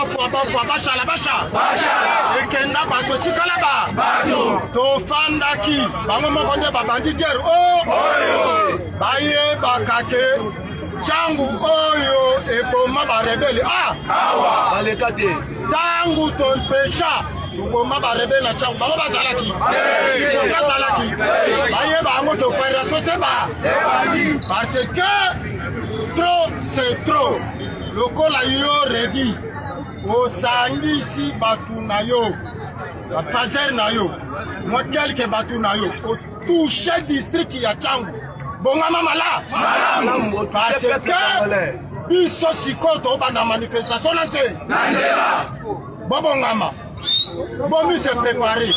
bafwa basha ekenda bato tikala tofandaki bango moko nde babandi guerre oyo bayebaka ke Tchangu oyo eboma barebele baleka te ntango topesha toboma barebele na Tchangu bango bazalaki bayeba yango toopération seba parce que trop c'est trop lokola yo redi osangisi batu na yo bafazer na yo mwa kelke batu na yo otouche district ya Tchangu bongama mala parce que biso sikoyo tobanda manifestation na nzela bobongama bomi se préparer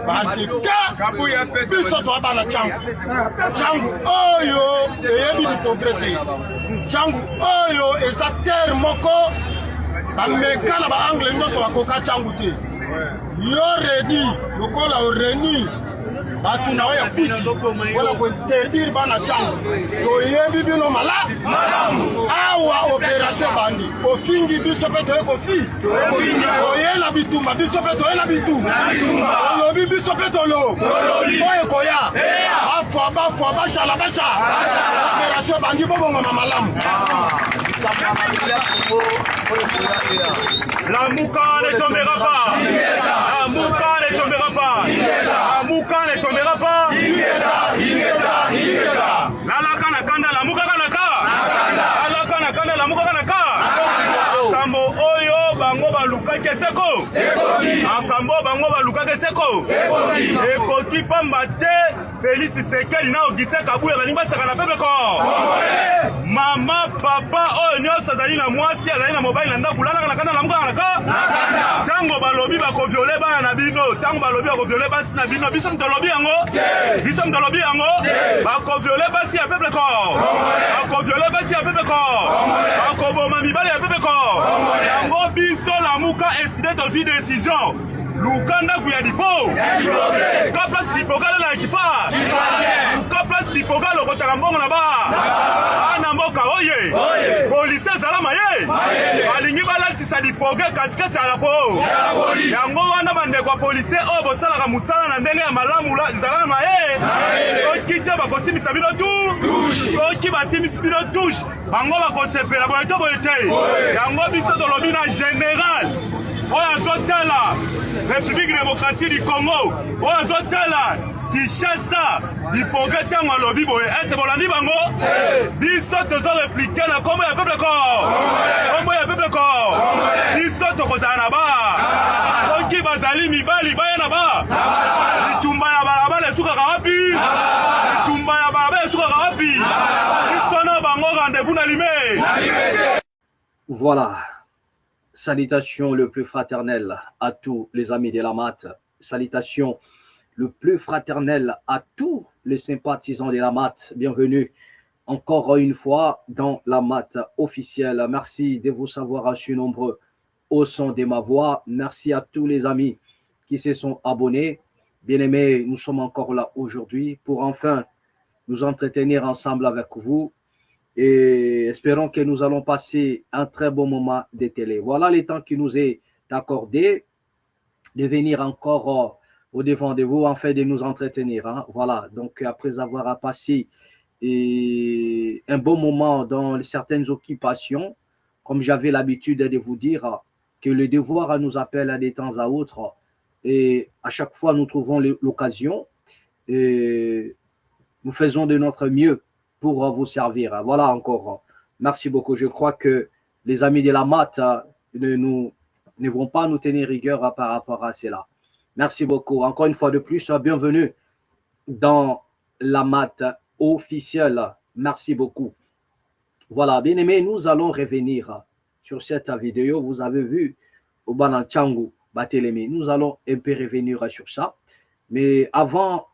parce que biso tobanda Tchangu oyo eyebi progrès te Tchangu oyo eza terre moko bameka na baangle nyonso bakoka Tchangu te yo redi lokola oreni batu na oya piti wala kointerdire bana Tchangu toyebi bino malamu awa opération bandi ofingi biso mpe toye kofi oyela bitumba biso mpe toyela bitumba olobi biso mpe tolo oyo koya bafwa bashala opération bandi bobongama malamu La Mouka ne tombera pas. La Mouka ne tombera pas. La Mouka ne tombera pas. La kana kanda la Mouka kanaka. La kana kanda la Mouka kanaka. Kambo oyo bango baluka keseko. Akambo bango baluka keseko. Ekoti pamba te Félix Tshisekedi na Augustin Kabuya balimba saka na peuple ko. Mama papa oyo nyonso azali na mwasi azali na mobile na ndako kulala na kanda la Mouka kanaka. Tango balobi bakoviole bana na bino, tango balobi bakoviole basi na bino, biso mtolobi yango. Biso mtolobi yango. Bakoviole basi ya peuple ko. Bakoviole basi ya peuple ko. Bakoboma mibale ya peuple ko. Yango biso la Mouka eside tozi décision. Lukanda kuya dipo. Ka place lipokala na ekipa. Ka place lipokala kotaka mbongo na ba. Ana mboka oye. Police zalama ye. Balingi balatisa dipoke kaskete ala po. Yango wana bande kwa police o bosala ka musala na ndenge ya malamu la zalama ye. Okite bakosimisa bino tu. Oki basimisa bino touche. Bango bakosepela boyeto boyete. Yango biso tolobi na général. Oya zotala République démocratique du Congo. Oya zotala Kinshasa Lipoke tango alobi boye. Ese bolandi bango biso tozo répliquer na kombo ya peuple ko. Kombo ya peuple ko. Biso tokozala na ba. Soki bazali mibali baya na ba. Litumba ya balabala esuka kawapi. Litumba ya balabala esuka kawapi. Biso na bango rendez-vous na limé. Voilà. Salutations le plus fraternel à tous les amis de la MAT. Salutations le plus fraternel à tous les sympathisants de la MAT. Bienvenue encore une fois dans la MAT officielle. Merci de vous savoir si nombreux au son de ma voix. Merci à tous les amis qui se sont abonnés. Bien-aimés, nous sommes encore là aujourd'hui pour enfin nous entretenir ensemble avec vous. Et espérons que nous allons passer un très bon moment de télé. Voilà le temps qui nous est accordé de venir encore au devant de vous afin de nous entretenir. Hein. Voilà, donc après avoir passé un bon moment dans certaines occupations, comme j'avais l'habitude de vous dire, que le devoir nous appelle à des temps à autres et à chaque fois nous trouvons l'occasion et nous faisons de notre mieux pour vous servir. Voilà encore. Merci beaucoup. Je crois que les amis de la MAT ne vont pas nous tenir rigueur par rapport à cela. Merci beaucoup. Encore une fois de plus, bienvenue dans la MAT officielle. Merci beaucoup. Voilà, bien aimé, nous allons revenir sur cette vidéo. Vous avez vu au Banan Tchangu Batelemi. Nous allons un peu revenir sur ça. Mais avant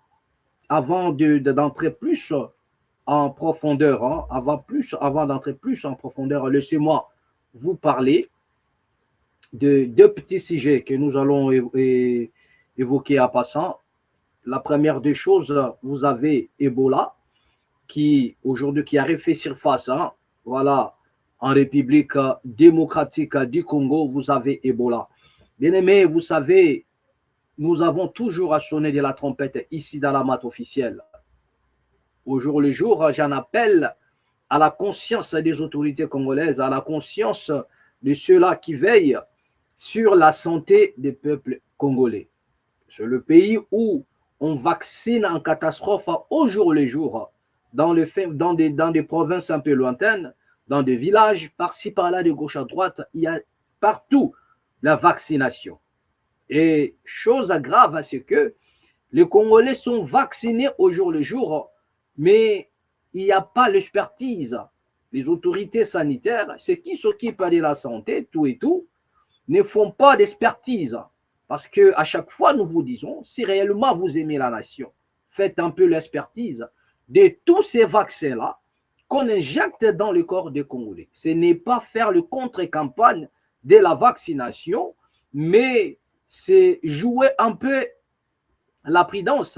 d'entrer plus en profondeur, hein, avant d'entrer plus en profondeur, laissez-moi vous parler de deux petits sujets que nous allons évoquer en passant. La première des choses, vous avez Ebola qui aujourd'hui qui a refait surface, hein, voilà, en République démocratique du Congo, vous avez Ebola. Bien-aimés, vous savez, nous avons toujours à sonner de la trompette ici dans la mat officielle. Au jour le jour, j'en appelle à la conscience des autorités congolaises, à la conscience de ceux-là qui veillent sur la santé des peuples congolais. C'est le pays où on vaccine en catastrophe au jour le jour, dans des provinces un peu lointaines, dans des villages, par-ci, par-là, de gauche à droite, il y a partout la vaccination. Et chose grave, c'est que les Congolais sont vaccinés au jour le jour, mais il n'y a pas l'expertise. Les autorités sanitaires, ceux qui s'occupent de la santé, tout et tout, ne font pas d'expertise. Parce qu'à chaque fois, nous vous disons, si réellement vous aimez la nation, faites un peu l'expertise de tous ces vaccins-là qu'on injecte dans le corps des Congolais. Ce n'est pas faire le contre-campagne de la vaccination, mais c'est jouer un peu la prudence.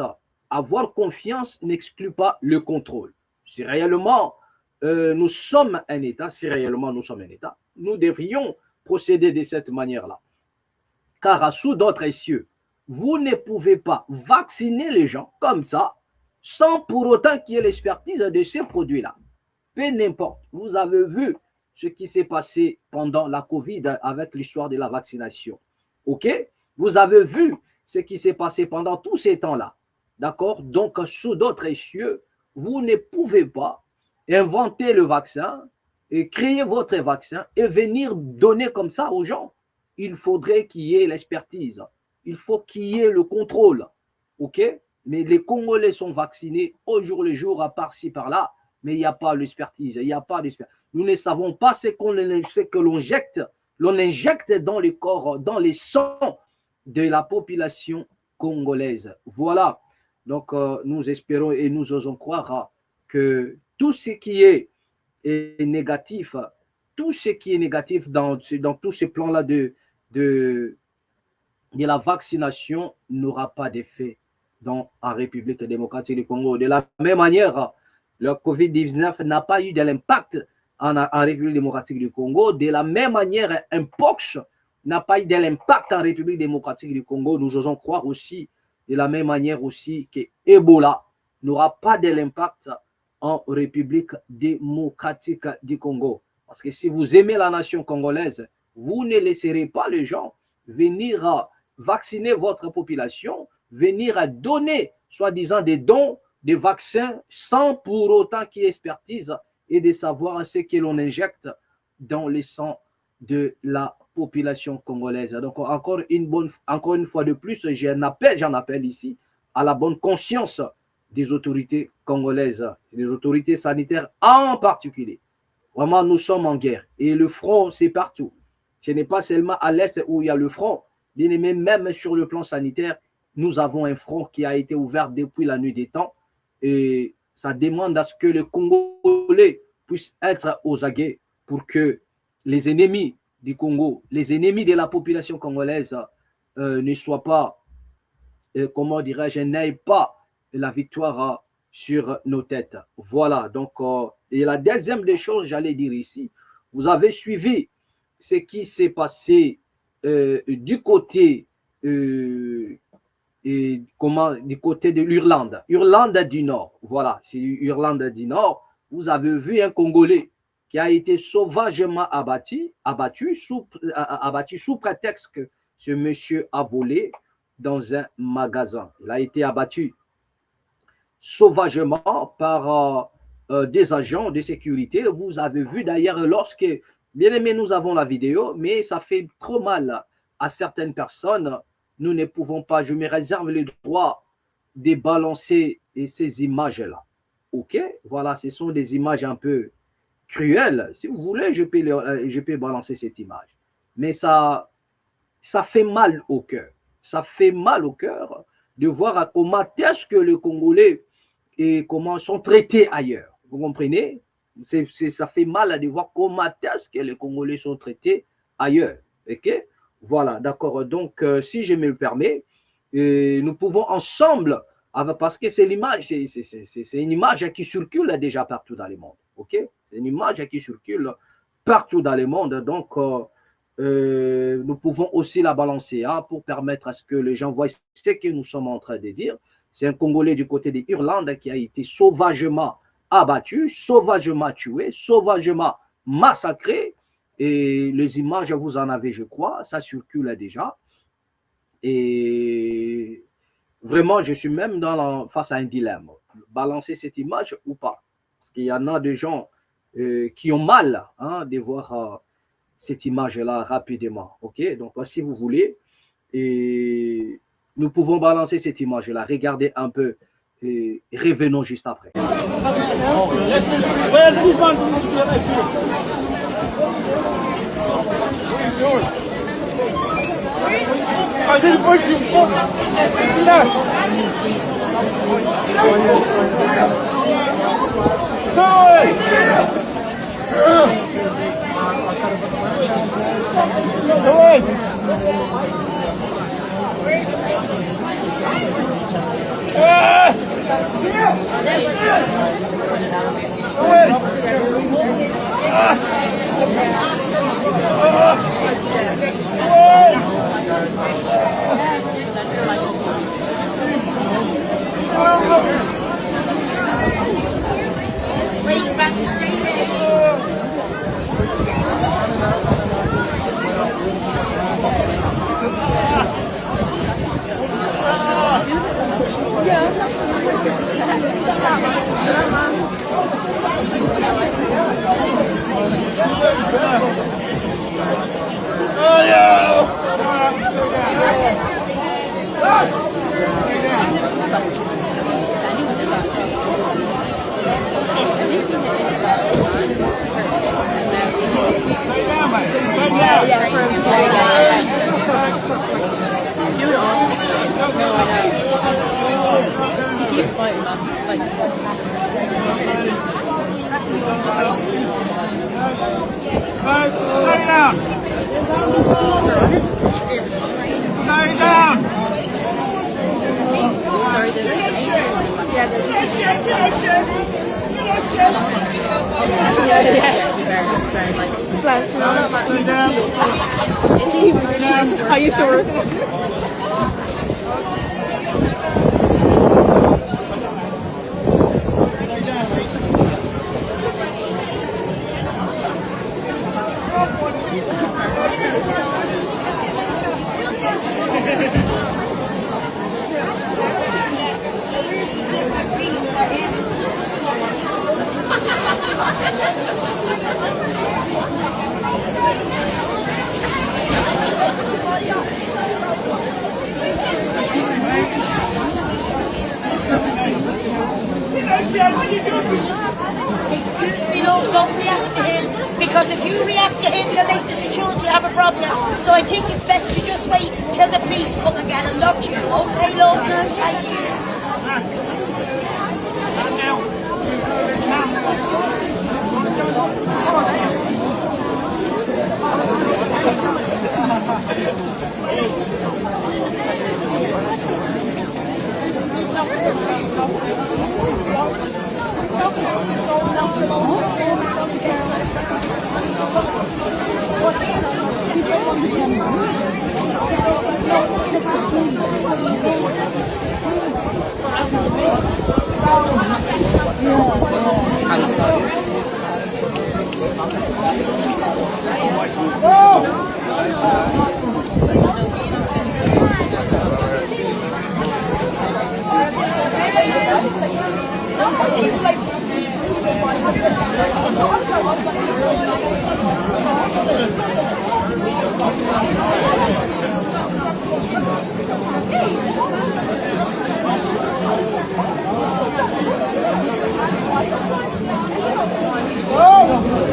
Avoir confiance n'exclut pas le contrôle. Si réellement nous sommes un État, nous devrions procéder de cette manière-là. Car sous d'autres cieux, vous ne pouvez pas vacciner les gens comme ça, sans pour autant qu'il y ait l'expertise de ces produits-là. Peu n'importe. Vous avez vu ce qui s'est passé pendant la Covid avec l'histoire de la vaccination. OK? Vous avez vu ce qui s'est passé pendant tous ces temps-là. D'accord? Donc, sous d'autres cieux, vous ne pouvez pas inventer le vaccin et créer votre vaccin et venir donner comme ça aux gens. Il faudrait qu'il y ait l'expertise. Il faut qu'il y ait le contrôle. OK? Mais les Congolais sont vaccinés au jour le jour, à par-ci, par-là, mais il n'y a pas l'expertise. Il n'y a pas d'expertise. Nous ne savons pas ce que l'on injecte dans les corps, dans les sangs de la population congolaise. Voilà. Donc, nous espérons et nous osons croire que tout ce qui est négatif, dans tous ces plans-là de la vaccination n'aura pas d'effet dans la République démocratique du Congo. De la même manière, le Covid-19 n'a pas eu de l'impact en République démocratique du Congo. De la même manière, un pox n'a pas eu de l'impact en République démocratique du Congo. Nous osons croire aussi, de la même manière aussi, que Ebola n'aura pas de l'impact en République démocratique du Congo. Parce que si vous aimez la nation congolaise, vous ne laisserez pas les gens venir vacciner votre population, venir donner, soi-disant, des dons, des vaccins, sans pour autant qu'il y ait expertise et de savoir ce que l'on injecte dans le sang de la population congolaise. Donc, encore une fois de plus, j'en appelle ici à la bonne conscience des autorités congolaises, des autorités sanitaires en particulier. Vraiment, nous sommes en guerre et le front, c'est partout. Ce n'est pas seulement à l'est où il y a le front, mais même sur le plan sanitaire, nous avons un front qui a été ouvert depuis la nuit des temps et ça demande à ce que les Congolais puissent être aux aguets pour que les ennemis du Congo, les ennemis de la population congolaise ne soient pas, comment dirais-je, n'aient pas la victoire sur nos têtes. Voilà, donc, et la deuxième des choses, j'allais dire ici, vous avez suivi ce qui s'est passé du côté du côté de l'Irlande, Irlande du Nord. Voilà, c'est l'Irlande du Nord. Vous avez vu un Congolais qui a été sauvagement abattu sous prétexte que ce monsieur a volé dans un magasin. Il a été abattu sauvagement par des agents de sécurité. Vous avez vu d'ailleurs lorsque, bien aimé, nous avons la vidéo, mais ça fait trop mal à certaines personnes. Nous ne pouvons pas, je me réserve le droit de balancer ces images-là. OK? Voilà, ce sont des images un peu cruelles. Si vous voulez, je peux balancer cette image. Mais ça fait mal au cœur. Ça fait mal au cœur de voir comment est-ce que les Congolais et comment sont traités ailleurs. Vous comprenez? Ça fait mal de voir comment est-ce que les Congolais sont traités ailleurs. OK? Voilà, d'accord. Donc, si je me le permets, nous pouvons ensemble, parce que c'est l'image, c'est une image qui circule déjà partout dans le monde. OK? C'est une image qui circule partout dans le monde. Donc, nous pouvons aussi la balancer pour permettre à ce que les gens voient ce que nous sommes en train de dire. C'est un Congolais du côté de l'Irlande qui a été sauvagement abattu, sauvagement tué, sauvagement massacré. Et les images, vous en avez, je crois, ça circule déjà. Et vraiment, je suis même face à un dilemme. Balancer cette image ou pas? Parce qu'il y en a des gens qui ont mal de voir cette image-là rapidement. OK? Donc, si vous voulez, et nous pouvons balancer cette image-là. Regardez un peu et revenons juste après. I used to work. Excuse me, no, don't react to him, because if you react to him, you'll make the security have a problem. So I think it's best you just wait till the police come and get and lock you. Okay, love? Thank you.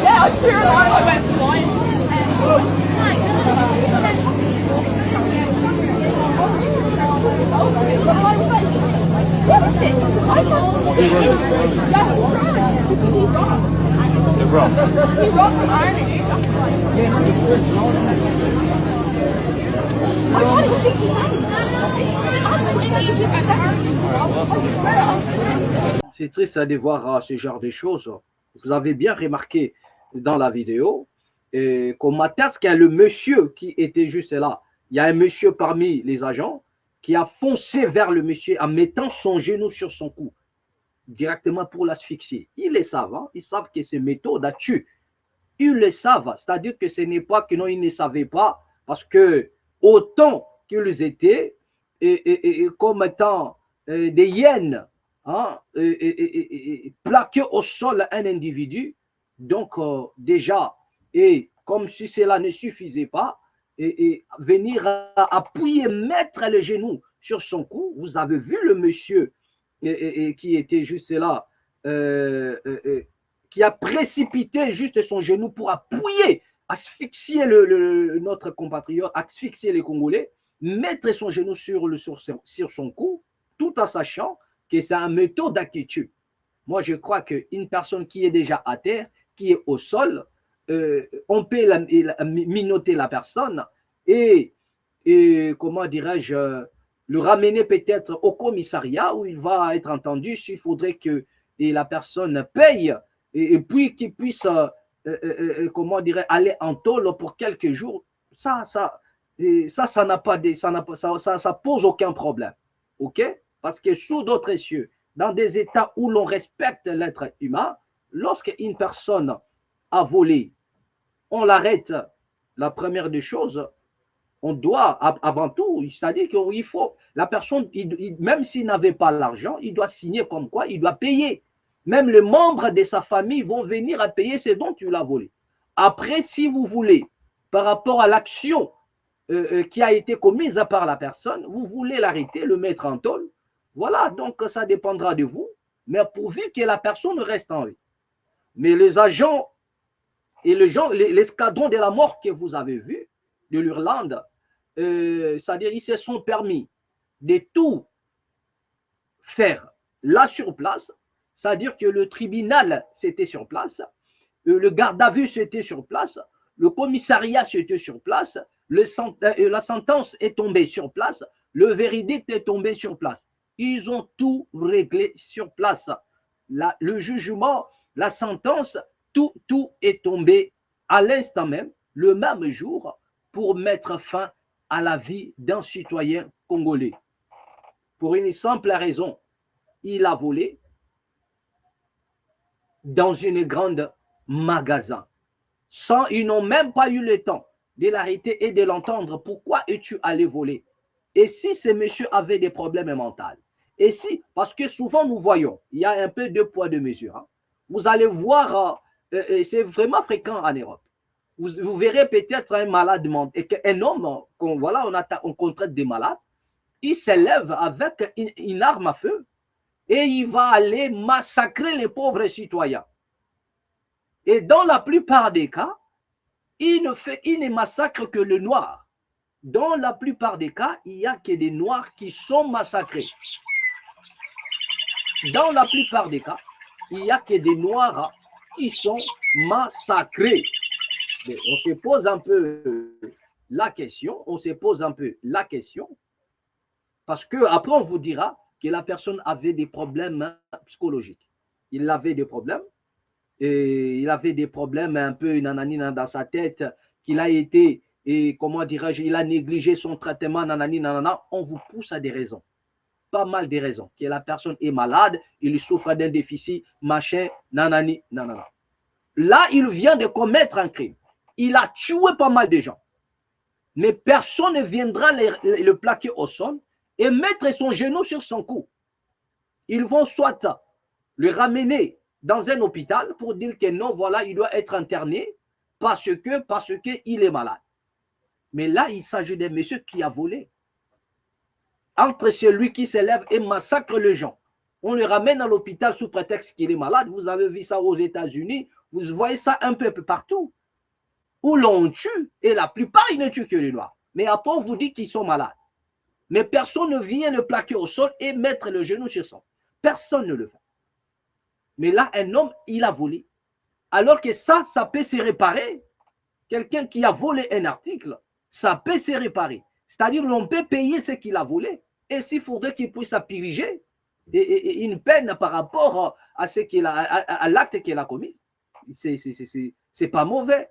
Yeah, I swear I went flying. What is this? I don't Hey, bro. He wrote from Ireland. I can't even speak his language. C'est triste de voir ce genre de choses. Vous avez bien remarqué dans la vidéo comme atteste qu'il y a le monsieur qui était juste là. Il y a un monsieur parmi les agents qui a foncé vers le monsieur en mettant son genou sur son cou, directement pour l'asphyxier. Ils le savent, hein? Ils savent que ces méthodes a tué. Ils le savent, c'est-à-dire que ce n'est pas que non, ils ne savaient pas, parce que autant qu'ils étaient comme étant des hyènes, hein, plaqués au sol un individu, donc déjà, et comme si cela ne suffisait pas, venir appuyer, mettre les genoux sur son cou. Vous avez vu le monsieur qui était juste là, qui a précipité juste son genou pour appuyer, asphyxier notre compatriote, asphyxier les Congolais, mettre son genou sur son cou, tout en sachant que c'est un méthode d'attitude. Moi, je crois qu'une personne qui est déjà à terre, qui est au sol, on peut minoter la personne et comment dirais-je, le ramener peut-être au commissariat où il va être entendu s'il faudrait que la personne paye et puis qu'il puisse comment dirais, aller en tôle pour quelques jours. Ça n'a pas ça pose aucun problème, ok? Parce que sous d'autres cieux, dans des États où l'on respecte l'être humain, lorsqu'une personne a volé, on l'arrête. La première des choses, on doit, avant tout, c'est-à-dire qu'il faut, la personne, même s'il n'avait pas l'argent, il doit signer comme quoi il doit payer. Même les membres de sa famille vont venir à payer ce dont tu l'as volé. Après, si vous voulez, par rapport à l'action qui a été commise par la personne, vous voulez l'arrêter, le mettre en tôle, voilà, donc ça dépendra de vous, mais pourvu que la personne reste en vie. Mais les agents et l'escadron de la mort que vous avez vu de l'Irlande, c'est-à-dire ils se sont permis de tout faire là sur place, c'est-à-dire que le tribunal c'était sur place, le garde à vue c'était sur place, le commissariat c'était sur place, la sentence est tombée sur place, le verdict est tombé sur place. Ils ont tout réglé sur place. Le jugement, la sentence, tout est tombé à l'instant même, le même jour, pour mettre fin à la vie d'un citoyen congolais. Pour une simple raison, il a volé dans une grande magasin. Ils n'ont même pas eu le temps de l'arrêter et de l'entendre. Pourquoi es-tu allé voler? Et si ce monsieur avait des problèmes mentaux? Et si, parce que souvent nous voyons, il y a un peu deux poids, deux mesures. Hein. Vous allez voir, c'est vraiment fréquent en Europe. Vous verrez peut-être un malade mental, un homme, on traite des malades, il s'élève avec une arme à feu et il va aller massacrer les pauvres citoyens. Et dans la plupart des cas, il ne massacre que le noir. Dans la plupart des cas, il n'y a que des noirs qui sont massacrés. Dans la plupart des cas, il n'y a que des noirs qui sont massacrés. Mais on se pose un peu la question, parce que après on vous dira que la personne avait des problèmes psychologiques. Il avait des problèmes, et il avait des problèmes un peu nanani dans sa tête, qu'il a été, et comment dirais-je, il a négligé son traitement, nanani nanana. On vous pousse à des raisons. Pas mal de raisons, que la personne est malade, il souffre d'un déficit, machin, nanani, nanana. Là, il vient de commettre un crime. Il a tué pas mal de gens. Mais personne ne viendra le plaquer au sol et mettre son genou sur son cou. Ils vont soit le ramener dans un hôpital pour dire que non, voilà, il doit être interné parce que il est malade. Mais là, il s'agit d'un monsieur qui a volé. Entre celui qui s'élève et massacre les gens, on le ramène à l'hôpital sous prétexte qu'il est malade. Vous avez vu ça aux États-Unis, vous voyez ça un peu partout, où l'on tue, et la plupart, ils ne tuent que les noirs. Mais après, on vous dit qu'ils sont malades. Mais personne ne vient le plaquer au sol et mettre le genou sur son. Personne ne le fait. Mais là, un homme, il a volé. Alors que ça peut se réparer. Quelqu'un qui a volé un article, ça peut se réparer. C'est-à-dire l'on peut payer ce qu'il a volé. Et s'il faudrait qu'il puisse piriger une peine par rapport à l'acte qu'il a commis, c'est pas mauvais.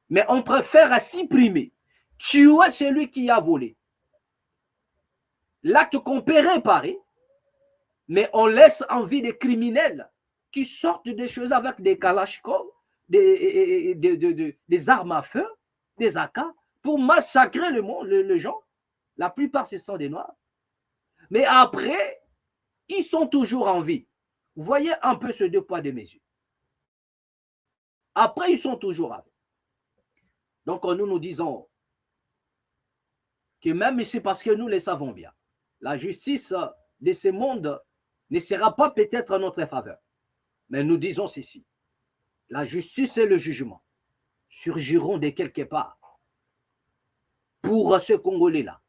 Mais on préfère supprimer, tuer celui qui a volé. L'acte qu'on peut réparer, mais on laisse en vie des criminels qui sortent des choses avec des kalachnikovs, des armes à feu, des AK, pour massacrer le monde, les gens. La plupart, ce sont des Noirs. Mais après, ils sont toujours en vie. Vous voyez un peu ce deux poids, deux mesures. Après, ils sont toujours en vie. Donc, nous disons que même c'est parce que nous le savons bien, la justice de ce monde ne sera pas peut-être en notre faveur. Mais nous disons ceci. La justice et le jugement surgiront de quelque part pour ce Congolais-là.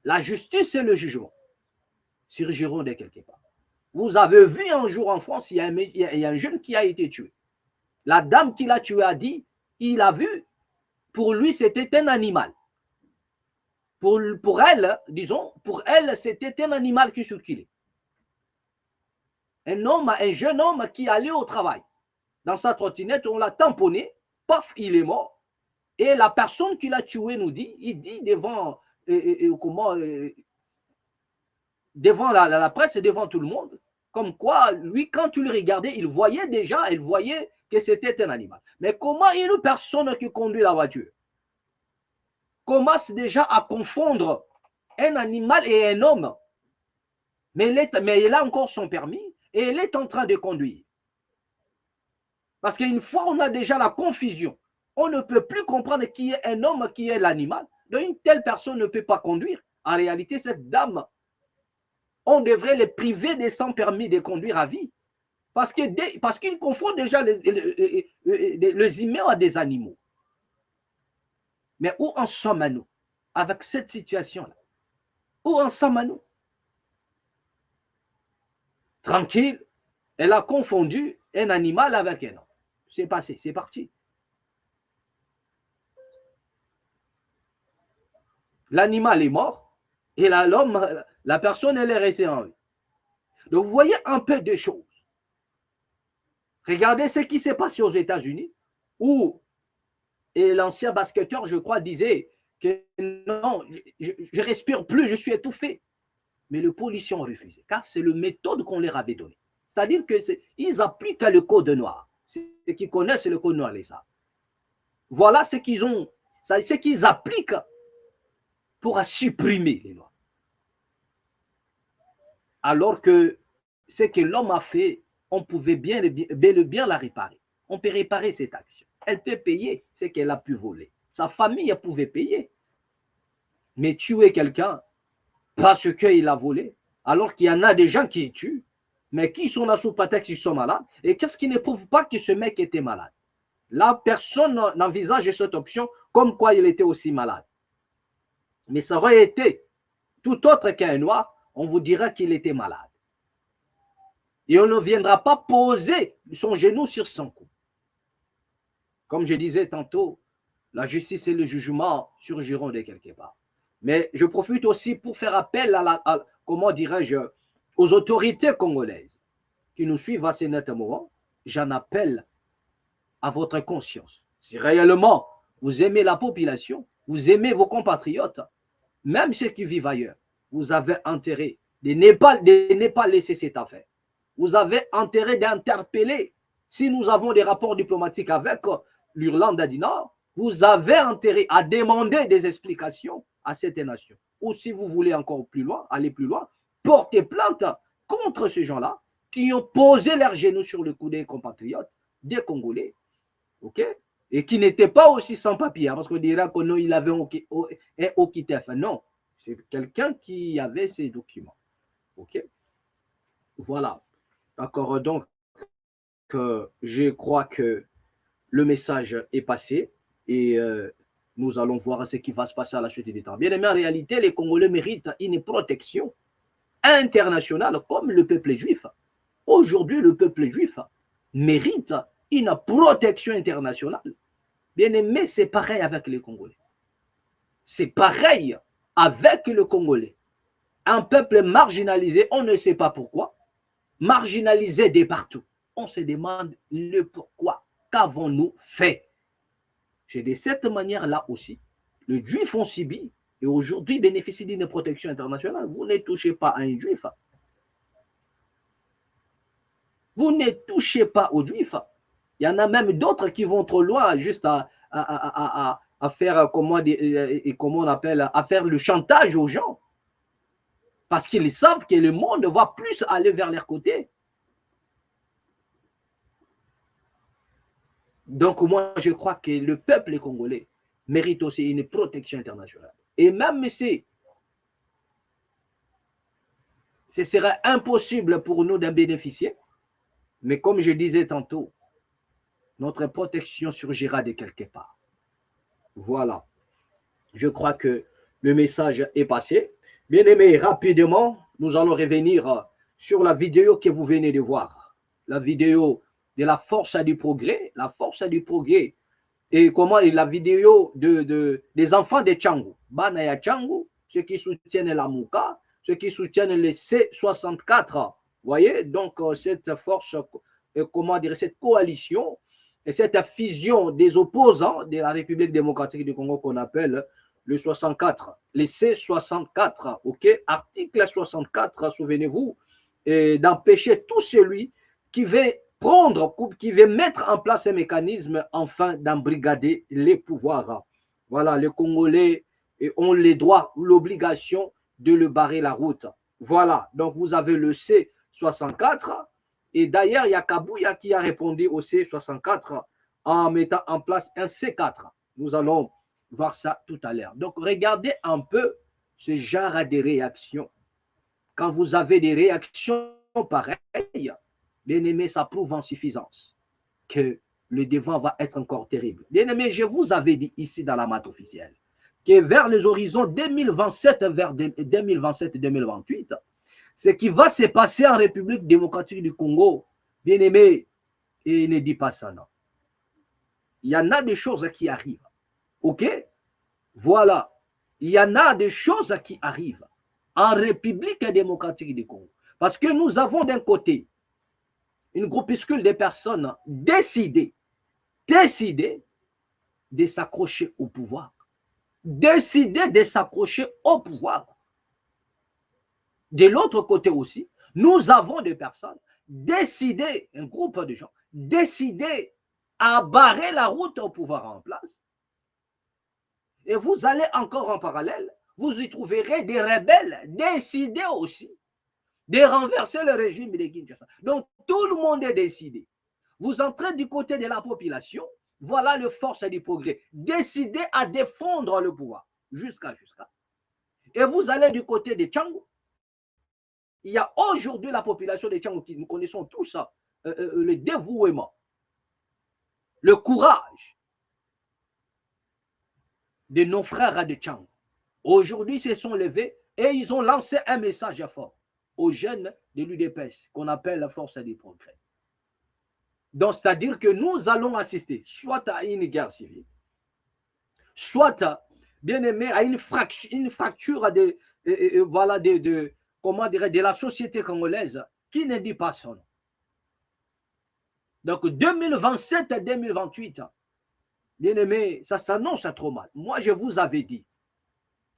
La justice et le jugement surgiront de quelque part. Vous avez vu un jour en France, il y a un jeune qui a été tué. La dame qui l'a tué a dit, il a vu, pour lui c'était un animal. Pour elle, disons, pour elle c'était un animal qui circulait. Un jeune homme qui allait au travail. Dans sa trottinette, on l'a tamponné, paf, il est mort. Et la personne qui l'a tué nous dit, il dit devant, devant la presse et devant tout le monde, comme quoi, lui, quand tu le regardais, il voyait déjà, il voyait que c'était un animal. Mais comment une personne qui conduit la voiture commence déjà à confondre un animal et un homme, mais il a encore son permis et il est en train de conduire. Parce qu'une fois on a déjà la confusion, on ne peut plus comprendre qui est un homme, qui est l'animal. Donc une telle personne ne peut pas conduire. En réalité, cette dame, on devrait les priver de son permis de conduire à vie. Parce qu'ils confondent déjà les humains à des animaux. Mais où en sommes-nous avec cette situation-là? Où en sommes-nous? Tranquille, elle a confondu un animal avec un homme. C'est passé, c'est parti. L'animal est mort et l'homme, la personne, elle est restée en vie. Donc, vous voyez un peu de choses. Regardez ce qui s'est passé aux États-Unis où l'ancien basketteur, je crois, disait que non, je respire plus, je suis étouffé. Mais les policiers ont refusé, car c'est la méthode qu'on leur avait donnée. C'est-à-dire qu'ils appliquent le code noir. Ceux qui connaissent le code noir, les ça. Voilà ce qu'ils ont, ce qu'ils appliquent pour supprimer les noirs. Alors que ce que l'homme a fait, on pouvait bien la réparer. On peut réparer cette action. Elle peut payer ce qu'elle a pu voler. Sa famille elle pouvait payer. Mais tuer quelqu'un parce qu'il a volé, alors qu'il y en a des gens qui tuent, mais qui sont là sous prétexte qu'ils sont malades, et qu'est-ce qui ne prouve pas que ce mec était malade? Là, personne n'envisage cette option comme quoi il était aussi malade. Mais ça aurait été tout autre qu'un noir, on vous dira qu'il était malade. Et on ne viendra pas poser son genou sur son cou. Comme je disais tantôt, la justice et le jugement surgiront de quelque part. Mais je profite aussi pour faire appel comment dirais-je, aux autorités congolaises qui nous suivent à ce net moment. J'en appelle à votre conscience. Si réellement vous aimez la population, vous aimez vos compatriotes, même ceux qui vivent ailleurs, vous avez intérêt de ne pas laisser cette affaire. Vous avez intérêt d'interpeller. Si nous avons des rapports diplomatiques avec l'Irlande du Nord, vous avez intérêt à demander des explications à cette nation. Ou si vous voulez encore plus loin, aller plus loin, porter plainte contre ces gens-là qui ont posé leurs genoux sur le cou des compatriotes, des Congolais, ok, et qui n'étaient pas aussi sans papier, parce qu'on dirait qu'il avait un OQTF. Non, c'est quelqu'un qui avait ces documents. Ok, voilà. D'accord, donc je crois que le message est passé et nous allons voir ce qui va se passer à la suite des temps. Bien aimé, en réalité, les Congolais méritent une protection internationale comme le peuple juif. Aujourd'hui, le peuple juif mérite une protection internationale. Bien aimé, c'est pareil avec les Congolais. C'est pareil avec le Congolais. Un peuple marginalisé, on ne sait pas pourquoi, marginalisé de partout. On se demande le pourquoi. Qu'avons-nous fait? C'est de cette manière-là aussi. Les Juifs ont subi et aujourd'hui bénéficient d'une protection internationale. Vous ne touchez pas à un Juif. Vous ne touchez pas aux Juifs. Il y en a même d'autres qui vont trop loin, juste à faire, comment on appelle, à faire le chantage aux gens. Parce qu'ils savent que le monde va plus aller vers leur côté. Donc, moi, je crois que le peuple congolais mérite aussi une protection internationale. Et même si ce serait impossible pour nous d'en bénéficier, mais comme je disais tantôt, notre protection surgira de quelque part. Voilà. Je crois que le message est passé. Bien aimé, rapidement, nous allons revenir sur la vidéo que vous venez de voir. La vidéo de la force du progrès. La force du progrès. Et comment la vidéo des enfants de Tchangou. Banaya Tchangou, ceux qui soutiennent la Mouka, ceux qui soutiennent les C64. Vous voyez, donc cette force, comment dire, cette coalition et cette fusion des opposants de la République démocratique du Congo qu'on appelle le 64, les C64, ok, article 64, souvenez-vous, d'empêcher tout celui qui veut prendre, qui veut mettre en place un mécanisme afin d'embrigader les pouvoirs. Voilà, les Congolais ont les droits ou l'obligation de le barrer la route. Voilà, donc vous avez le C64, et d'ailleurs, il y a Kabouya qui a répondu au C64 en mettant en place un C4. Nous allons voir ça tout à l'heure. Donc, regardez un peu ce genre de réactions. Quand vous avez des réactions pareilles, bien aimé, ça prouve en suffisance que le devant va être encore terrible. Bien aimé, je vous avais dit ici dans la mate officielle que vers les horizons 2027, vers 2027-2028, ce qui va se passer en République démocratique du Congo, bien aimé, et ne dis pas ça, non. Il y en a des choses qui arrivent. OK? Voilà. Il y en a des choses qui arrivent en République démocratique du Congo. Parce que nous avons d'un côté une groupuscule de personnes décidées de s'accrocher au pouvoir. Décidées de s'accrocher au pouvoir. De l'autre côté aussi, nous avons des personnes décidées, un groupe de gens, décidés à barrer la route au pouvoir en place. Et vous allez encore en parallèle, vous y trouverez des rebelles décidés aussi de renverser le régime de Kinshasa. Donc tout le monde est décidé. Vous entrez du côté de la population, voilà le force du progrès, décidé à défendre le pouvoir jusqu'à. Et vous allez du côté de Tchangou. Il y a aujourd'hui la population de Tchangou qui nous connaissons tous le dévouement, le courage de nos frères de Tchangou. Aujourd'hui, ils se sont levés et ils ont lancé un message fort aux jeunes de l'UDPS qu'on appelle la force du progrès. Donc, c'est-à-dire que nous allons assister soit à une guerre civile, soit, bien aimé, à une fracture comment dirais, de la société congolaise qui ne dit pas son nom. Donc 2027-2028, bien aimé, ça s'annonce trop mal. Moi, je vous avais dit,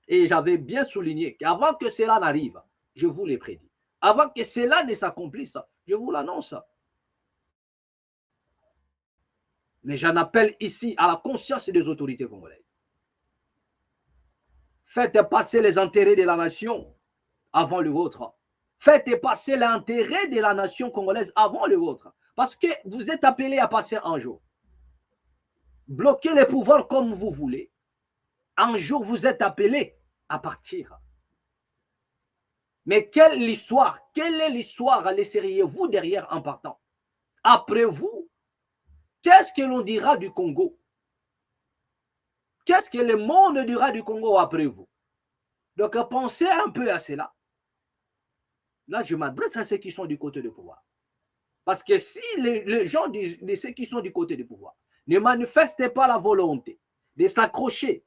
et j'avais bien souligné qu'avant que cela n'arrive, je vous l'ai prédit. Avant que cela ne s'accomplisse, je vous l'annonce. Mais j'en appelle ici à la conscience des autorités congolaises. Faites passer les intérêts de la nation avant le vôtre. Faites passer l'intérêt de la nation congolaise avant le vôtre. Parce que vous êtes appelés à passer un jour. Bloquez les pouvoirs comme vous voulez. Un jour, vous êtes appelés à partir. Mais quelle est l'histoire laisseriez-vous derrière en partant? Après vous, qu'est-ce que l'on dira du Congo? Qu'est-ce que le monde dira du Congo après vous? Donc, pensez un peu à cela. Là, je m'adresse à ceux qui sont du côté du pouvoir. Parce que si les gens de ceux qui sont du côté du pouvoir ne manifestent pas la volonté de s'accrocher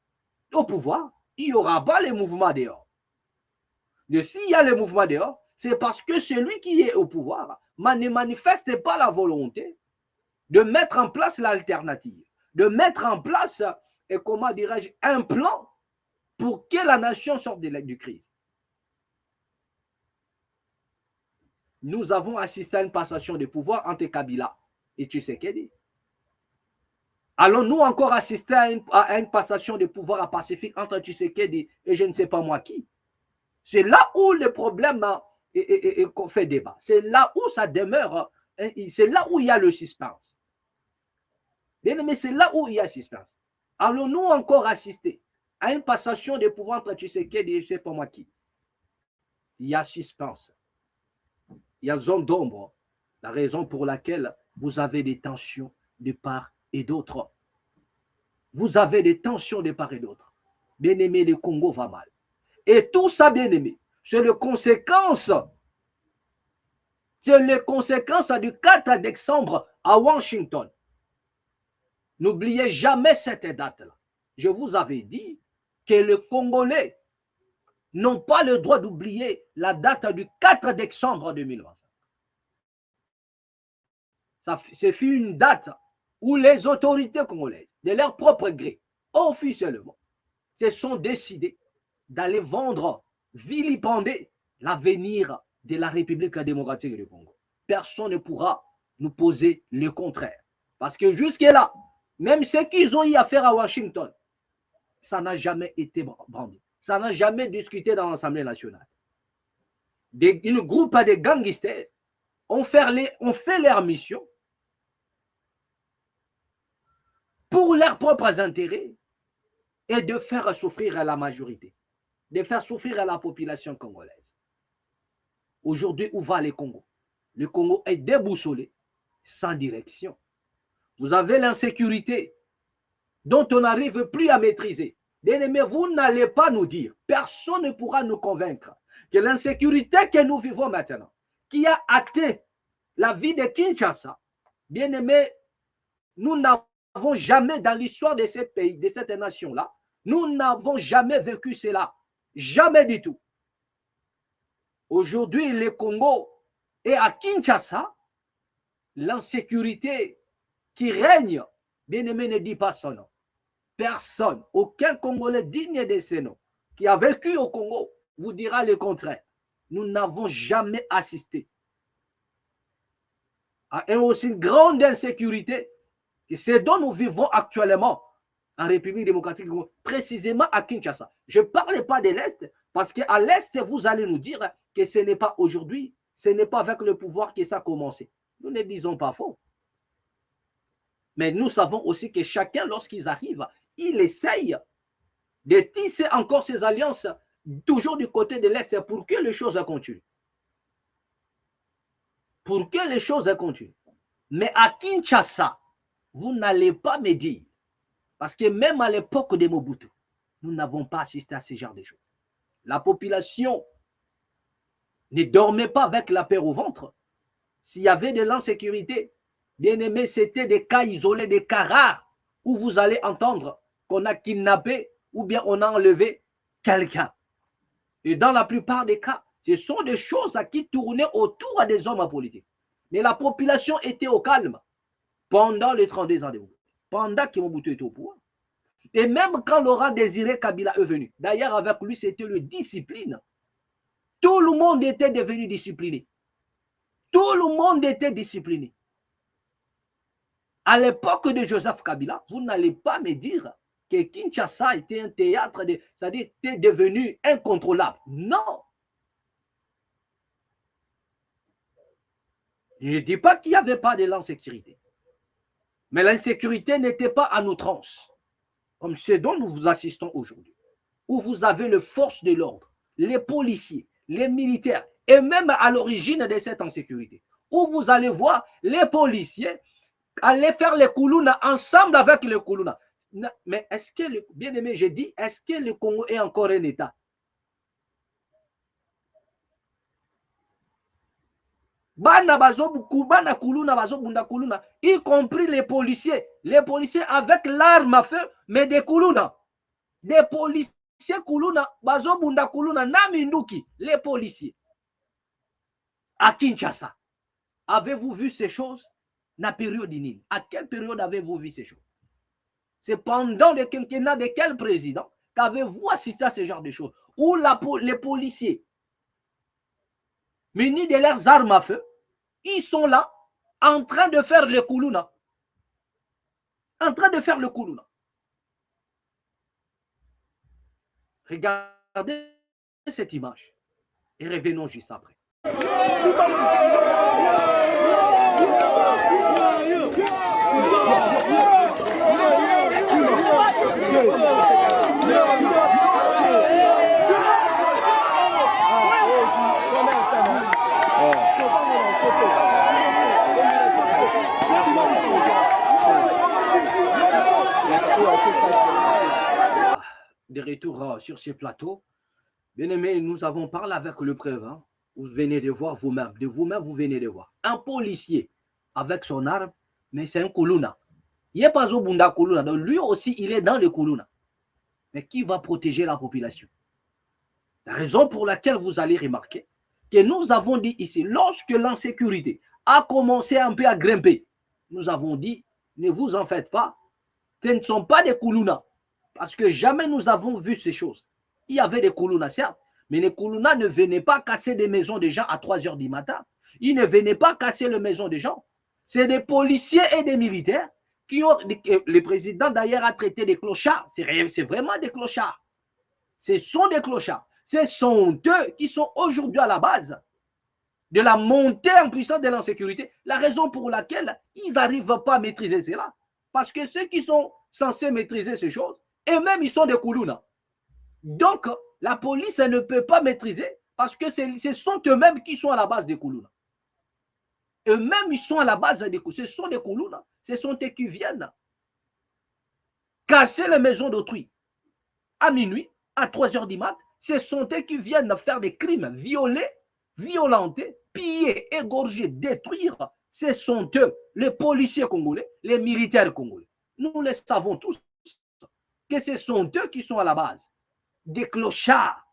au pouvoir, il n'y aura pas les mouvements dehors. Et s'il y a les mouvements dehors, c'est parce que celui qui est au pouvoir ne manifeste pas la volonté de mettre en place l'alternative, de mettre en place, et comment dirais-je, un plan pour que la nation sorte du crise. Nous avons assisté à une passation de pouvoir entre Kabila et Tshisekedi. Allons-nous encore assister à une passation de pouvoir à Pacifique entre Tshisekedi et je ne sais pas moi qui? C'est là où le problème fait débat. C'est là où ça demeure. C'est là où il y a le suspense. Mais c'est là où il y a le suspense. Allons-nous encore assister à une passation de pouvoir entre Tshisekedi et je ne sais pas moi qui? Il y a suspense. Il y a zone d'ombre. La raison pour laquelle vous avez des tensions de part et d'autre. Vous avez des tensions de part et d'autre. Bien-aimé, le Congo va mal. Et tout ça, bien-aimé, c'est les conséquences. C'est les conséquences du 4 décembre à Washington. N'oubliez jamais cette date-là. Je vous avais dit que les Congolais n'ont pas le droit d'oublier la date du 4 décembre 2025. Ce fut une date où les autorités congolaises, de leur propre gré, officiellement, se sont décidées d'aller vendre, vilipender l'avenir de la République démocratique du Congo. Personne ne pourra nous poser le contraire. Parce que jusque-là, même ce qu'ils ont eu à faire à Washington, ça n'a jamais été brandi. Ça n'a jamais discuté dans l'Assemblée nationale. Une groupe de gangsters ont fait leur mission pour leurs propres intérêts et de faire souffrir à la majorité, de faire souffrir à la population congolaise. Aujourd'hui, où va le Congo? Le Congo est déboussolé, sans direction. Vous avez l'insécurité dont on n'arrive plus à maîtriser. Bien-aimés, vous n'allez pas nous dire, personne ne pourra nous convaincre que l'insécurité que nous vivons maintenant, qui a atteint la vie de Kinshasa, bien-aimés, nous n'avons jamais dans l'histoire de ces pays, de cette nation-là, nous n'avons jamais vécu cela. Jamais du tout. Aujourd'hui, le Congo est à Kinshasa, l'insécurité qui règne, bien-aimé, ne dit pas son nom. Personne, aucun Congolais digne de ce nom qui a vécu au Congo vous dira le contraire. Nous n'avons jamais assisté à une aussi grande insécurité que ce dont nous vivons actuellement en République démocratique du Congo, précisément à Kinshasa. Je ne parle pas de l'Est, parce qu'à l'Est, vous allez nous dire que ce n'est pas aujourd'hui, ce n'est pas avec le pouvoir que ça a commencé. Nous ne disons pas faux. Mais nous savons aussi que chacun, lorsqu'il arrive, il essaye de tisser encore ses alliances, toujours du côté de l'Est, pour que les choses continuent. Pour que les choses continuent. Mais à Kinshasa, vous n'allez pas me dire, parce que même à l'époque de Mobutu, nous n'avons pas assisté à ce genre de choses. La population ne dormait pas avec la peur au ventre. S'il y avait de l'insécurité, bien aimé, c'était des cas isolés, des cas rares, où vous allez entendre qu'on a kidnappé ou bien on a enlevé quelqu'un. Et dans la plupart des cas, ce sont des choses qui tournaient autour des hommes politiques. Mais la population était au calme pendant les 32 ans de Mobutu, pendant que Mobutu était au pouvoir. Et même quand Laurent Désiré Kabila est venu, d'ailleurs avec lui c'était le discipline. Tout le monde était devenu discipliné. Tout le monde était discipliné. À l'époque de Joseph Kabila, vous n'allez pas me dire que Kinshasa était un théâtre, c'est-à-dire était devenu incontrôlable. Non. Je ne dis pas qu'il n'y avait pas de l'insécurité. Mais l'insécurité n'était pas à outrance, comme ce dont nous vous assistons aujourd'hui, où vous avez les forces de l'ordre, les policiers, les militaires, et même à l'origine de cette insécurité, où vous allez voir les policiers aller faire les Koulouna ensemble avec les Koulouna. Mais est-ce que, bien aimé, j'ai dit, est-ce que le Congo est encore un État? Y compris les policiers avec l'arme à feu, mais des Koulouna. Des policiers Koulouna, bazo bunda Koulouna, naminduki, les policiers. À Kinshasa, avez-vous vu ces choses? La période inine. À quelle période avez-vous vu ces choses? C'est pendant le quinquennat de quel président qu'avez-vous assisté à ce genre de choses? Où les policiers, munis de leurs armes à feu, ils sont là, en train de faire le koulouna. En train de faire le koulouna. Regardez cette image et revenons juste après. De retour sur ce plateau, bien aimé, nous avons parlé avec le prévent. Vous venez de voir vous-même, vous venez de voir. Un policier avec son arme, mais c'est un koulouna. Il n'est pas au Bunda koulouna, donc lui aussi, il est dans le koulouna. Mais qui va protéger la population? La raison pour laquelle vous allez remarquer que nous avons dit ici, lorsque l'insécurité a commencé un peu à grimper, nous avons dit, ne vous en faites pas, ce ne sont pas des koulounas. Parce que jamais nous avons vu ces choses. Il y avait des koulounas, certes, mais les koulounas ne venaient pas casser des maisons des gens à 3 heures du matin. Ils ne venaient pas casser les maisons des gens. C'est des policiers et des militaires qui ont... Le président d'ailleurs a traité des clochards. C'est vraiment des clochards. Ce sont des clochards. Ce sont eux qui sont aujourd'hui à la base de la montée en puissance de l'insécurité. La raison pour laquelle ils n'arrivent pas à maîtriser cela. Parce que ceux qui sont censés maîtriser ces choses, eux-mêmes, ils sont des koulounas. Donc, la police elle ne peut pas maîtriser parce que ce sont eux-mêmes qui sont à la base des koulounas. Eux-mêmes, ils sont à la base des koulounas. Ce sont des koulounas. Ce sont eux qui viennent casser les maisons d'autrui à minuit, à 3 heures du mat. Ce sont eux qui viennent faire des crimes, violer, violenter, piller, égorger, détruire. Ce sont eux, les policiers congolais, les militaires congolais. Nous les savons tous que ce sont eux qui sont à la base des clochards.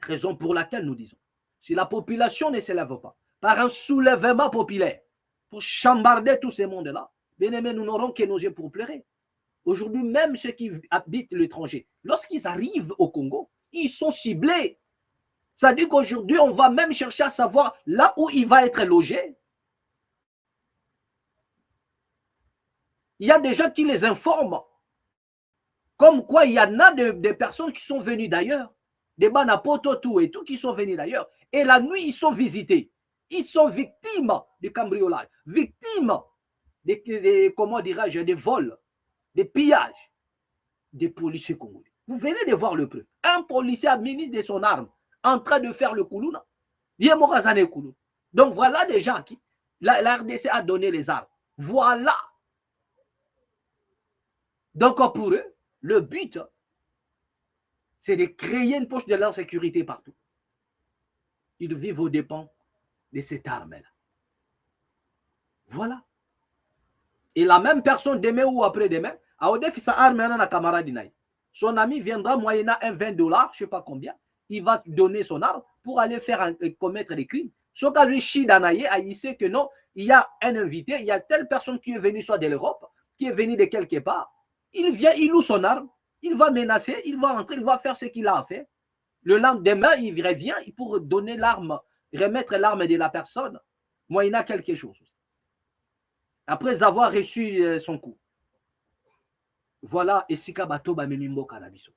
Raison pour laquelle nous disons, si la population ne s'élève pas par un soulèvement populaire pour chambarder tous ces mondes-là, bien aimé, nous n'aurons que nos yeux pour pleurer. Aujourd'hui, même ceux qui habitent l'étranger, lorsqu'ils arrivent au Congo, ils sont ciblés. Ça dit qu'aujourd'hui, on va même chercher à savoir là où il va être logé. Il y a des gens qui les informent. Comme quoi, il y en a des personnes qui sont venues d'ailleurs, des Banapoto, tout et tout, qui sont venus d'ailleurs. Et la nuit, ils sont visités. Ils sont victimes de cambriolage, victimes comment dirais-je, des vols, des pillages des policiers congolais. Vous venez de voir le preuve. Un policier ministre de son arme en train de faire le koulouna. Donc voilà des gens qui, la RDC a donné les armes. Voilà. Donc pour eux, le but, c'est de créer une poche de l'insécurité partout. Ils vivent aux dépens de cette arme-là. Voilà. Et la même personne, demain ou après-demain, a fait sa arme à la camarade. Son ami viendra moyennant un $20, je ne sais pas combien, il va donner son arme pour aller commettre des crimes. Sauf qu'à lui, il sait que non, il y a un invité, il y a telle personne qui est venue soit de l'Europe, qui est venue de quelque part. Il vient, il loue son arme, il va menacer, il va entrer, il va faire ce qu'il a à faire. Le lendemain, il revient pour donner l'arme, remettre l'arme de la personne, moyennant quelque chose. Après avoir reçu son coup. Voilà, et Sika Batoba Menimbo Kanabiso.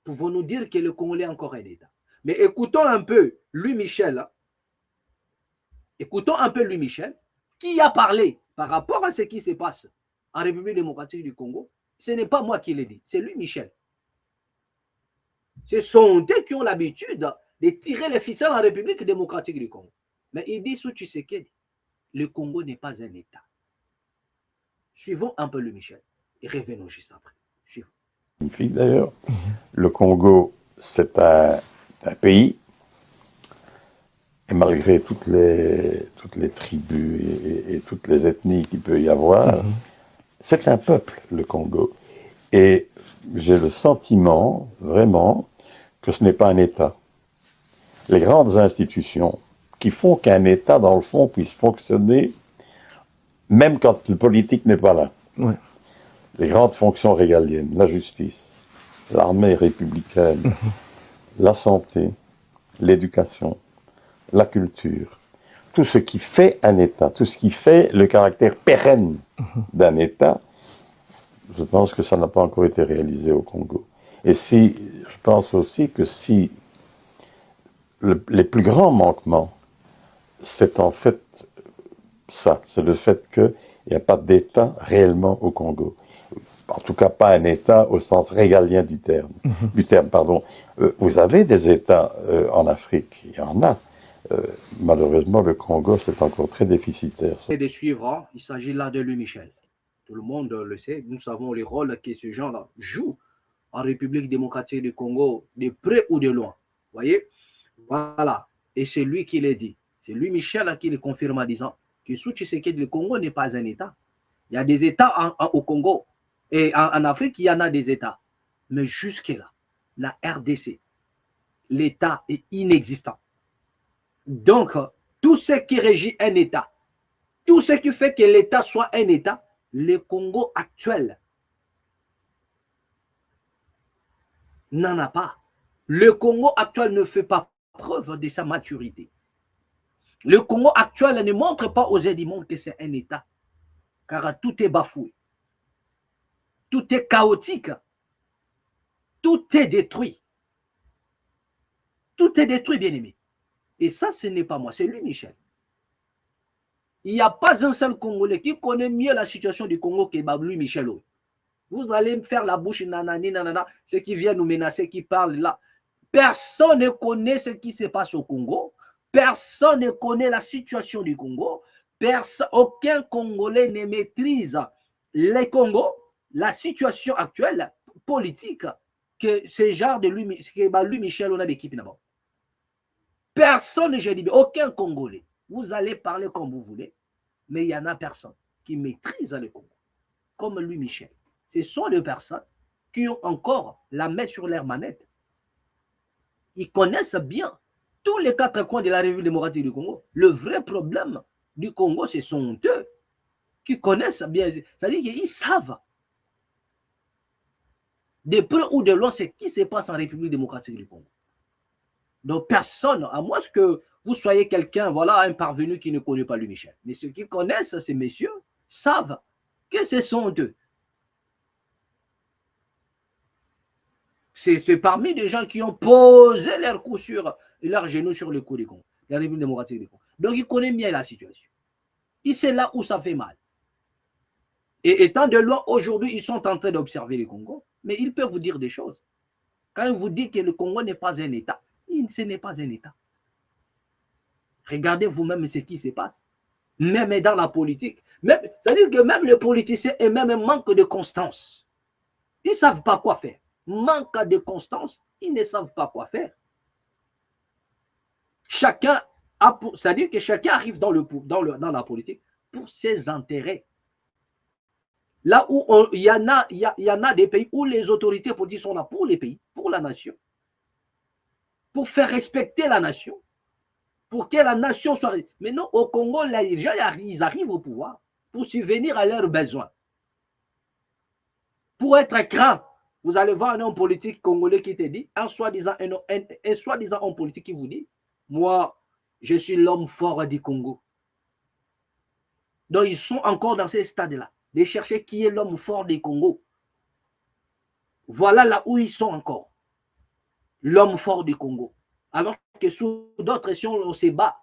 Pouvons-nous dire que le Congolais est encore un État? Mais écoutons un peu Louis Michel. Écoutons un peu Louis Michel, qui a parlé par rapport à ce qui se passe en République démocratique du Congo. Ce n'est pas moi qui l'ai dit, c'est Louis Michel. Ce sont eux qui ont l'habitude de tirer les ficelles en République démocratique du Congo. Mais il dit sous Tshisekedi, le Congo n'est pas un État. Suivons un peu Louis Michel et revenons juste après. Suivons. D'ailleurs, le Congo, c'est un pays, et malgré toutes les tribus et toutes les ethnies qu'il peut y avoir, c'est un peuple, le Congo. Et j'ai le sentiment, vraiment, que ce n'est pas un État. Les grandes institutions qui font qu'un État, dans le fond, puisse fonctionner, même quand le politique n'est pas là. Ouais. les grandes fonctions régaliennes, la justice, l'armée républicaine, la santé, l'éducation, la culture, tout ce qui fait un État, tout ce qui fait le caractère pérenne d'un État, je pense que ça n'a pas encore été réalisé au Congo. Et si, je pense aussi que si les plus grands manquements, c'est en fait ça, c'est le fait qu'il n'y a pas d'État réellement au Congo. En tout cas, pas un État au sens régalien du terme. Vous avez des États en Afrique, il y en a. Malheureusement, le Congo, c'est encore très déficitaire. Et de suivre, hein, il s'agit là de Louis Michel. Tout le monde le sait, nous savons les rôles que ce genre-là joue en République démocratique du Congo, de près ou de loin. Vous voyez? Voilà. Et c'est lui qui l'a dit. C'est Louis Michel qui le confirme en disant que sous Tshisekedi, le Congo n'est pas un État. Il y a des États au Congo. Et en Afrique, il y en a des États. Mais jusque-là, la RDC, l'État est inexistant. Donc, tout ce qui régit un État, tout ce qui fait que l'État soit un État, le Congo actuel n'en a pas. Le Congo actuel ne fait pas preuve de sa maturité. Le Congo actuel ne montre pas aux yeux du monde que c'est un État, car tout est bafoué. Tout est chaotique. Tout est détruit. Tout est détruit, bien-aimé. Et ça, ce n'est pas moi, c'est lui, Michel. Il n'y a pas un seul Congolais qui connaît mieux la situation du Congo que lui, Michel. Vous allez me faire la bouche, nanani, nanana, ceux qui viennent nous menacer, qui parlent là. Personne ne connaît ce qui se passe au Congo. Personne ne connaît la situation du Congo. Aucun Congolais ne maîtrise les Congos, la situation actuelle politique que ce genre de lui, Michel, on a l'équipe d'abord. Personne, je dis, aucun Congolais. Vous allez parler comme vous voulez, mais il n'y en a personne qui maîtrise le Congo, comme lui, Michel. Ce sont des personnes qui ont encore la main sur leur manette. Ils connaissent bien tous les quatre coins de la République démocratique du Congo. Le vrai problème du Congo, ce sont eux qui connaissent bien. C'est-à-dire qu'ils savent de près ou de loin ce qui se passe en République démocratique du Congo. Donc personne, à moins que vous soyez quelqu'un, voilà, un parvenu qui ne connaît pas lui, Michel. Mais ceux qui connaissent ces messieurs savent que ce sont eux. C'est parmi des gens qui ont posé leur cou sur leurs genoux sur le cou du Congo, la République démocratique du Congo. Donc ils connaissent bien la situation. Et c'est là où ça fait mal. Et étant de loin, aujourd'hui, ils sont en train d'observer le Congo, mais ils peuvent vous dire des choses. Quand ils vous disent que le Congo n'est pas un État, ce n'est pas un État. Regardez vous-même ce qui se passe. Même dans la politique. C'est-à-dire que même les politiciens et même un manque de constance. Ils ne savent pas quoi faire. Manque de constance, ils ne savent pas quoi faire. C'est-à-dire que chacun arrive dans la politique pour ses intérêts. Là où il y en a des pays où les autorités politiques sont là pour les pays, pour la nation, pour faire respecter la nation, pour que la nation soit... Mais non, au Congo, les gens, ils arrivent au pouvoir pour subvenir à leurs besoins. Pour être grand, vous allez voir un homme politique congolais qui te dit, un soi-disant homme politique qui vous dit, moi, je suis l'homme fort du Congo. Donc, ils sont encore dans ce stade-là, de chercher qui est l'homme fort du Congo. Voilà là où ils sont encore. L'homme fort du Congo. Alors que sous d'autres nations, on se bat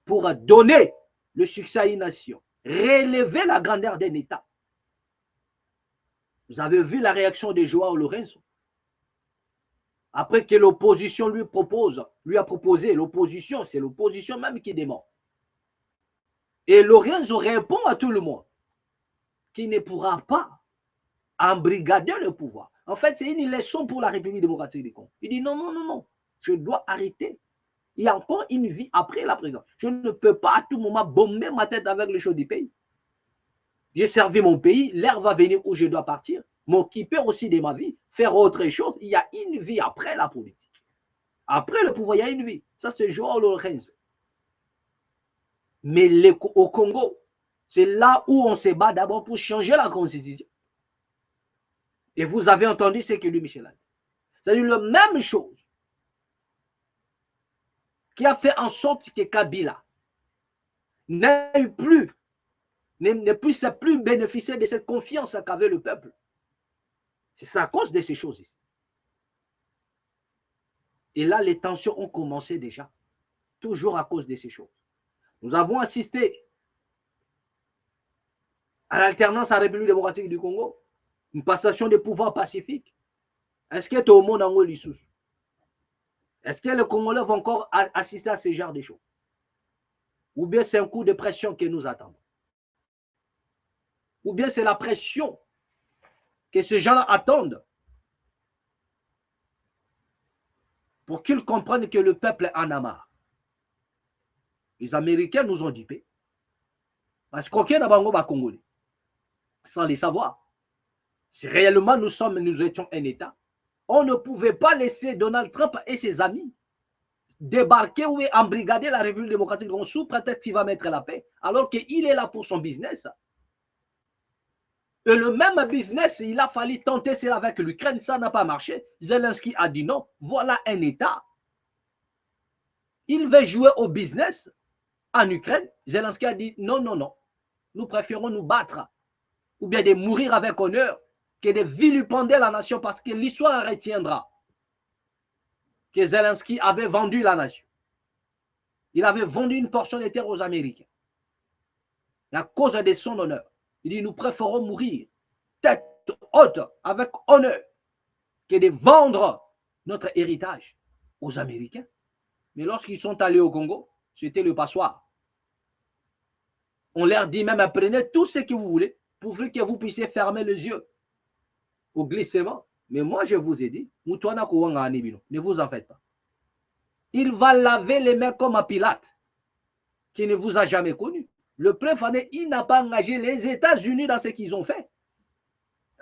pour donner le succès à une nation, relever la grandeur d'un État. Vous avez vu la réaction de Joao Lourenço. Après que l'opposition lui a proposé, l'opposition, c'est l'opposition même qui dément. Et Lourenço répond à tout le monde qu'il ne pourra pas embrigader le pouvoir. En fait, c'est une leçon pour la République démocratique du Congo. Il dit non, non, non, non, je dois arrêter. Il y a encore une vie après la présidence. Je ne peux pas à tout moment bomber ma tête avec les choses du pays. J'ai servi mon pays, l'heure va venir où je dois partir, m'occuper aussi de ma vie, faire autre chose. Il y a une vie après la politique. Après le pouvoir, il y a une vie. Ça, c'est Joao Lourenço. Mais au Congo, c'est là où on se bat d'abord pour changer la constitution. Et vous avez entendu ce que lui, Michel a dit. C'est-à-dire la même chose qui a fait en sorte que Kabila ne puisse plus bénéficier de cette confiance qu'avait le peuple. C'est à cause de ces choses ici. Et là, les tensions ont commencé déjà, toujours à cause de ces choses. Nous avons assisté à l'alternance à la République démocratique du Congo, une passation de pouvoir pacifique. Est-ce que tout le monde en a l'issue? Est-ce que les Congolais vont encore assister à ce genre de choses? Ou bien c'est un coup de pression que nous attendons? Ou bien c'est la pression que ces gens-là attendent pour qu'ils comprennent que le peuple en a marre? Les Américains nous ont dupés. Parce qu'aucun n'abango va Congolais. Sans les savoir. Si réellement nous étions un État, on ne pouvait pas laisser Donald Trump et ses amis débarquer ou embrigader la République démocratique sous prétexte qu'il va mettre la paix, alors qu'il est là pour son business. Et le même business, il a fallu tenter cela avec l'Ukraine, ça n'a pas marché. Zelensky a dit non, voilà un État. Il veut jouer au business en Ukraine. Zelensky a dit non, non, non. Nous préférons nous battre ou bien de mourir avec honneur que de vilipender la nation parce que l'histoire retiendra que Zelensky avait vendu la nation. Il avait vendu une portion des terres aux Américains. Et à cause de son honneur, il dit nous préférons mourir tête haute avec honneur que de vendre notre héritage aux Américains. Mais lorsqu'ils sont allés au Congo, c'était le passoire. On leur dit même apprenez tout ce que vous voulez pourvu que vous puissiez fermer les yeux au glissement. Mais moi, je vous ai dit, ne vous en faites pas. Il va laver les mains comme à Pilate, qui ne vous a jamais connu. Le préfet, il n'a pas engagé les États-Unis dans ce qu'ils ont fait.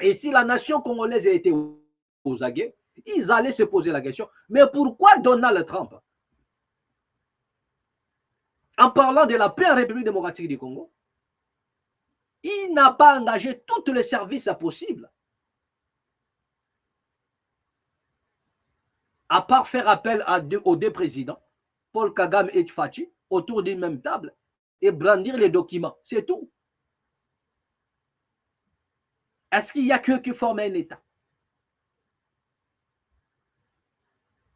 Et si la nation congolaise a été aux aguets, ils allaient se poser la question, mais pourquoi Donald Trump, en parlant de la paix en République démocratique du Congo, il n'a pas engagé tous les services possibles, à part faire appel aux deux présidents, Paul Kagame et Tfachi, autour d'une même table, et brandir les documents. C'est tout. Est-ce qu'il y a que qui forme un État?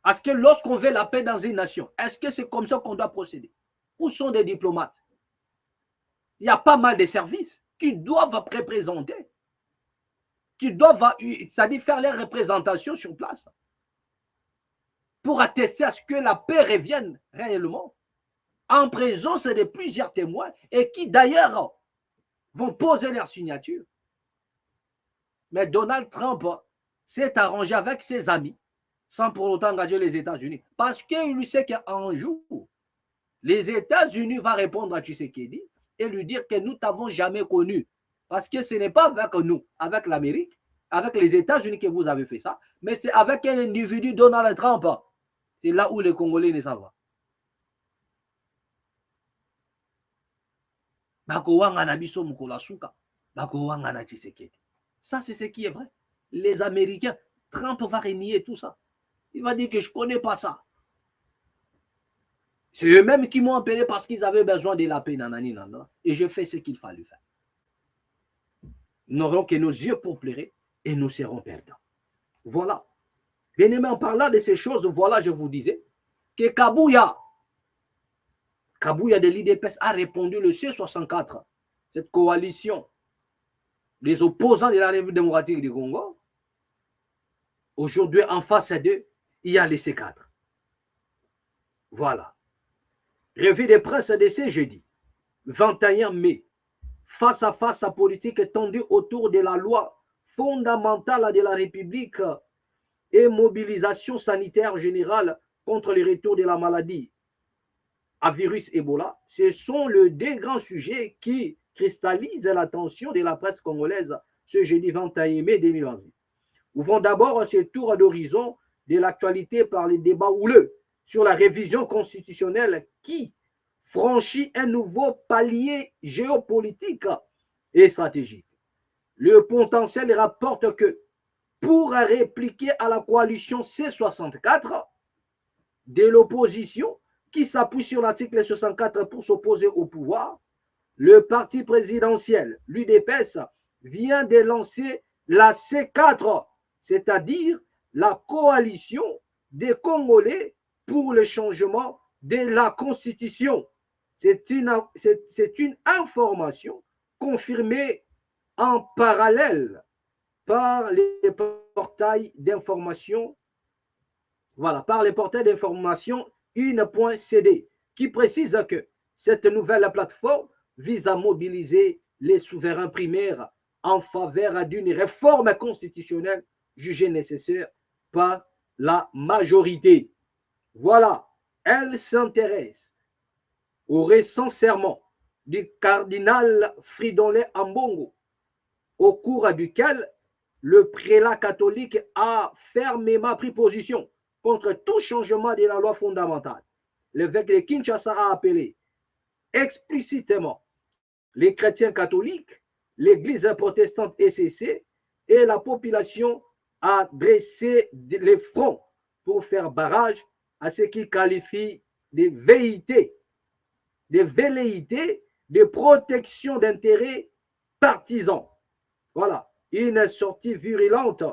Est-ce que lorsqu'on veut la paix dans une nation, est-ce que c'est comme ça qu'on doit procéder? Où sont des diplomates? Il y a pas mal de services qui doivent représenter, qui doivent, c'est-à-dire faire les représentations sur place pour attester à ce que la paix revienne réellement en présence de plusieurs témoins et qui d'ailleurs vont poser leur signature. Mais Donald Trump s'est arrangé avec ses amis sans pour autant engager les États-Unis parce qu'il lui sait qu'un jour, les États-Unis vont répondre à Tshisekedi et lui dire que nous ne t'avons jamais connu. Parce que ce n'est pas avec nous, avec l'Amérique, avec les États-Unis que vous avez fait ça, mais c'est avec un individu, Donald Trump. C'est là où les Congolais ne savent pas. Ça, c'est ce qui est vrai. Les Américains, Trump va renier tout ça. Il va dire que je ne connais pas ça. C'est eux-mêmes qui m'ont appelé parce qu'ils avaient besoin de la paix. Et je fais ce qu'il fallait faire. Nous n'aurons que nos yeux pour pleurer et nous serons perdants. Voilà. Bien aimé, en parlant de ces choses, voilà, je vous disais que Kabouya de l'IDPS a répondu le C64, cette coalition des opposants de la République démocratique du Congo. Aujourd'hui, en face d'eux, il y a les C4. Voilà. Revue de presse de ce jeudi, 21 mai, face à face à politique tendue autour de la loi fondamentale de la République et mobilisation sanitaire générale contre le retour de la maladie à virus Ebola, ce sont les deux grands sujets qui cristallisent l'attention de la presse congolaise ce jeudi 21 mai 2028. Ouvrons d'abord ce tour d'horizon de l'actualité par les débats houleux sur la révision constitutionnelle qui franchit un nouveau palier géopolitique et stratégique. Le potentiel rapporte que pour répliquer à la coalition C64 de l'opposition qui s'appuie sur l'article 64 pour s'opposer au pouvoir. Le parti présidentiel, l'UDPS, vient de lancer la C4, c'est-à-dire la coalition des Congolais pour le changement de la Constitution. C'est une information confirmée en parallèle par les portails d'information, voilà, par les portails d'information une.cd, qui précise que cette nouvelle plateforme vise à mobiliser les souverains primaires en faveur d'une réforme constitutionnelle jugée nécessaire par la majorité. Voilà, elle s'intéresse au récent serment du cardinal Fridolin Ambongo, au cours duquel le prélat catholique a fermement pris position contre tout changement de la loi fondamentale. L'évêque de Kinshasa a appelé explicitement les chrétiens catholiques, l'église protestante ECC et la population à dresser les fronts pour faire barrage à ce qu'il qualifie de velléités, de protection d'intérêts partisans. Voilà, une sortie virulente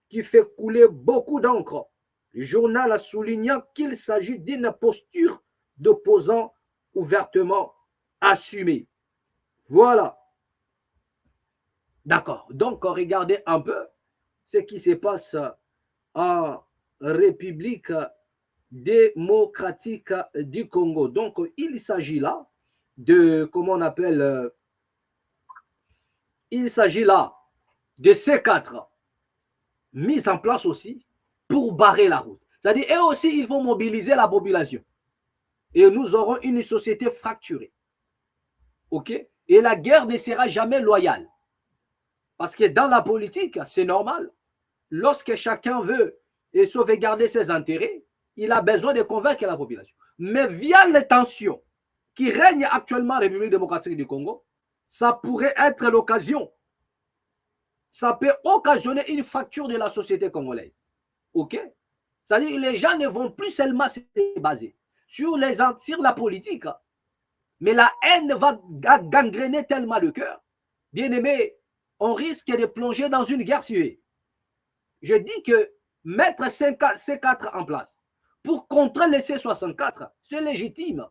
qui fait couler beaucoup d'encre. Le journal a souligné qu'il s'agit d'une posture d'opposant ouvertement assumée. Voilà. D'accord. Donc, regardez un peu ce qui se passe en République démocratique du Congo. Donc, il s'agit là de, comment on appelle, il s'agit là de C4 mis en place aussi pour barrer la route. C'est-à-dire, eux aussi, ils vont mobiliser la population. Et nous aurons une société fracturée. OK? Et la guerre ne sera jamais loyale. Parce que dans la politique, c'est normal. Lorsque chacun veut sauvegarder ses intérêts, il a besoin de convaincre la population. Mais via les tensions qui règnent actuellement en République démocratique du Congo, ça pourrait être l'occasion. Ça peut occasionner une fracture de la société congolaise. OK? C'est-à-dire que les gens ne vont plus seulement se baser sur la politique, mais la haine va gangréner tellement le cœur. Bien aimé, on risque de plonger dans une guerre civile. Je dis que mettre C4 en place pour contrer les C64, c'est légitime.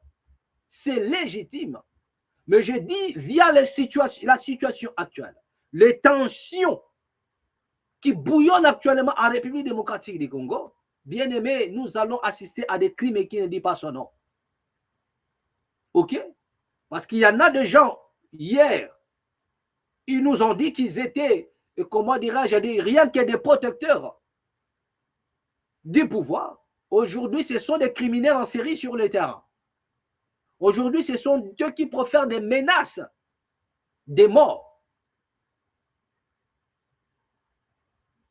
C'est légitime. Mais je dis, via la situation actuelle, les tensions qui bouillonnent actuellement en République démocratique du Congo, bien aimé, nous allons assister à des crimes qui ne disent pas son nom. OK? Parce qu'il y en a des gens, hier, ils nous ont dit qu'ils étaient, comment dirais-je, rien que des protecteurs du pouvoir. Aujourd'hui, ce sont des criminels en série sur le terrain. Aujourd'hui, ce sont eux qui profèrent des menaces, des morts.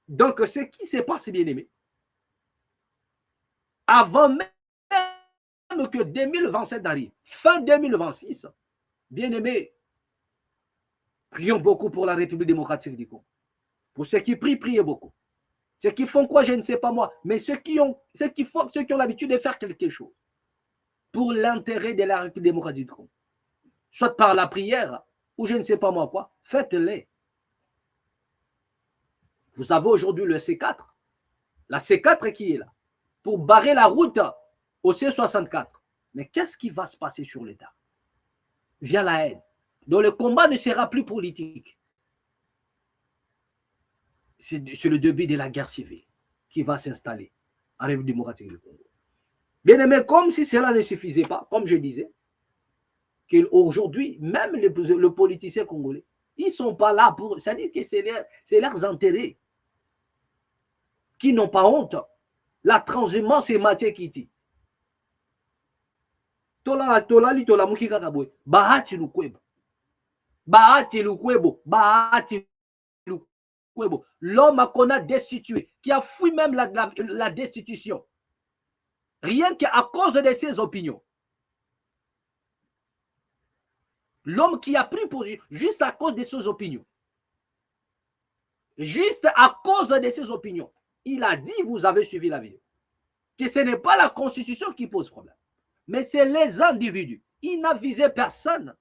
Donc, ce qui se passe, bien aimé, avant même que 2027 arrive, fin 2026, bien aimé, prions beaucoup pour la République démocratique du Congo. Pour ceux qui prient, priez beaucoup. Ceux qui font quoi, je ne sais pas moi, mais ceux qui ont l'habitude de faire quelque chose pour l'intérêt de la République démocratique du Congo, soit par la prière ou je ne sais pas moi quoi, faites-les. Vous avez aujourd'hui le C4, la C4 qui est là, pour barrer la route au C64. Mais qu'est-ce qui va se passer sur l'État? Via la haine. Donc le combat ne sera plus politique. C'est le début de la guerre civile qui va s'installer en République démocratique du Congo. Bien aimé, comme si cela ne suffisait pas, comme je disais, qu'aujourd'hui, même le politicien congolais, ils ne sont pas là pour... C'est-à-dire que c'est leurs intérêts qui n'ont pas honte. La transhumance, c'est Mathieu Kiti. Bahati Lukwebo. Bahati Lukwebo. Bahati Lukwebo. L'homme qu'on a destitué, qui a fui même la destitution. Rien qu'à cause de ses opinions. L'homme qui a pris position juste à cause de ses opinions. juste à cause de ses opinions. Il a dit, vous avez suivi la vidéo, que ce n'est pas la Constitution qui pose problème, mais c'est les individus. Il n'a visé personne,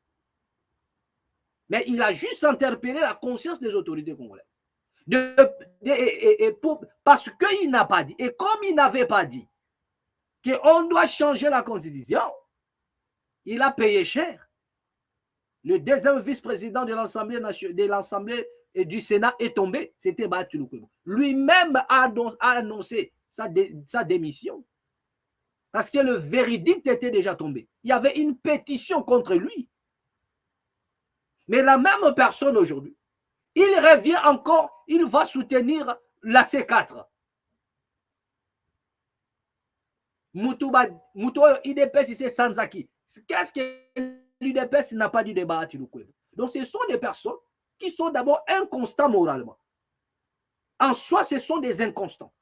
mais il a juste interpellé la conscience des autorités congolaises. Parce qu'il n'a pas dit, et comme il n'avait pas dit qu'on doit changer la Constitution, il a payé cher. Le deuxième vice-président de l'Assemblée et du Sénat est tombé. C'était Bahati Lukwebo. Lui-même a annoncé sa démission. Parce que le verdict était déjà tombé. Il y avait une pétition contre lui. Mais la même personne aujourd'hui, il revient encore, il va soutenir la C4. Muto IDPS, c'est Sanzaki. Qu'est-ce que l'UDPS n'a pas dit de Bahati Lukwebo? Donc ce sont des personnes qui sont d'abord inconstants moralement. En soi, ce sont des inconstants.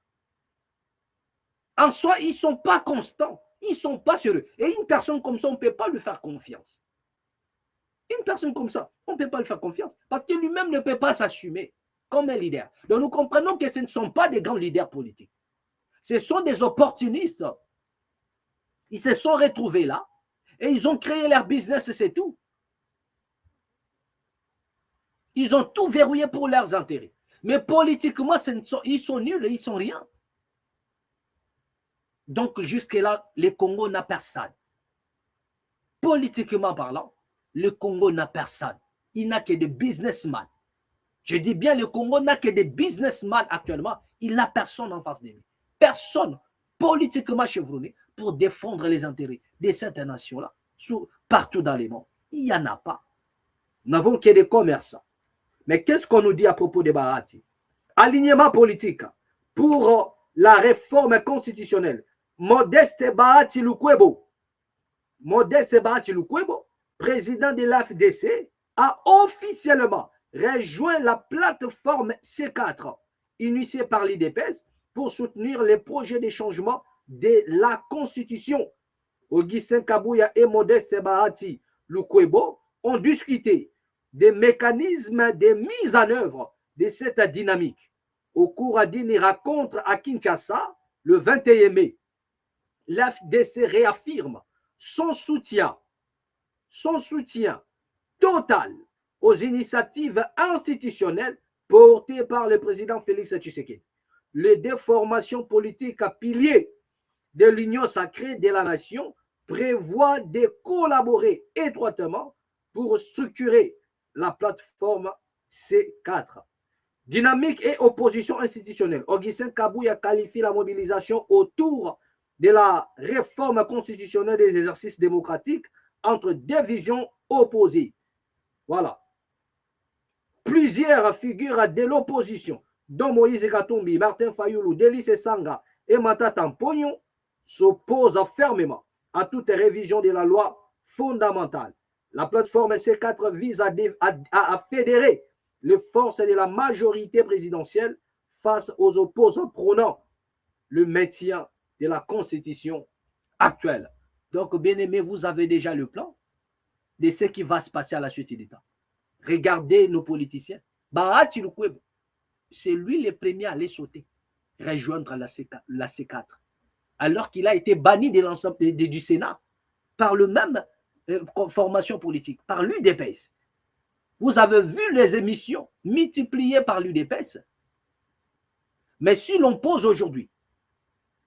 En soi, ils ne sont pas constants. Ils ne sont pas sérieux. Et une personne comme ça, on ne peut pas lui faire confiance. Une personne comme ça, on ne peut pas lui faire confiance. Parce que lui-même ne peut pas s'assumer comme un leader. Donc nous comprenons que ce ne sont pas des grands leaders politiques. Ce sont des opportunistes. Ils se sont retrouvés là et ils ont créé leur business, c'est tout. Ils ont tout verrouillé pour leurs intérêts. Mais politiquement, ils sont nuls, ils sont rien. Donc jusque-là, le Congo n'a personne. Politiquement parlant, le Congo n'a personne. Il n'a que des businessmen. Je dis bien, le Congo n'a que des businessmen actuellement. Il n'a personne en face de lui. Personne politiquement chevronné pour défendre les intérêts de cette nation-là, partout dans le monde. Il n'y en a pas. Nous n'avons que des commerçants. Mais qu'est-ce qu'on nous dit à propos de Bahati? Alignement politique pour la réforme constitutionnelle. Modeste Bahati Lukwebo, président de l'AFDC, a officiellement rejoint la plateforme C4, initiée par l'IDPS, pour soutenir les projets de changement de la Constitution. Augustin Kabouya et Modeste Bahati Lukwebo ont discuté des mécanismes de mise en œuvre de cette dynamique. Au cours d'une rencontre à Kinshasa, le 21 mai, l'AFDC réaffirme son soutien total aux initiatives institutionnelles portées par le président Félix Tshisekedi. Les deux formations politiques à piliers de l'Union sacrée de la nation prévoient de collaborer étroitement pour structurer la plateforme C4. Dynamique et opposition institutionnelle. Augustin Kabouya qualifie la mobilisation autour de la réforme constitutionnelle des exercices démocratiques entre deux visions opposées. Voilà. Plusieurs figures de l'opposition, dont Moïse Katumbi, Martin Fayoulou, Délice Sanga et Matata Mpognon, s'opposent fermement à toute révision de la loi fondamentale. La plateforme C4 vise à fédérer les forces de la majorité présidentielle face aux opposants prônant le maintien de la Constitution actuelle. Donc, bien aimé, vous avez déjà le plan de ce qui va se passer à la suite du temps. Regardez nos politiciens. Bahati Lukwebo, c'est lui le premier à aller sauter, rejoindre la C4, alors qu'il a été banni de l'ensemble du Sénat par le même formation politique, par l'UDPS. Vous avez vu les émissions multipliées par l'UDPS. Mais si l'on pose aujourd'hui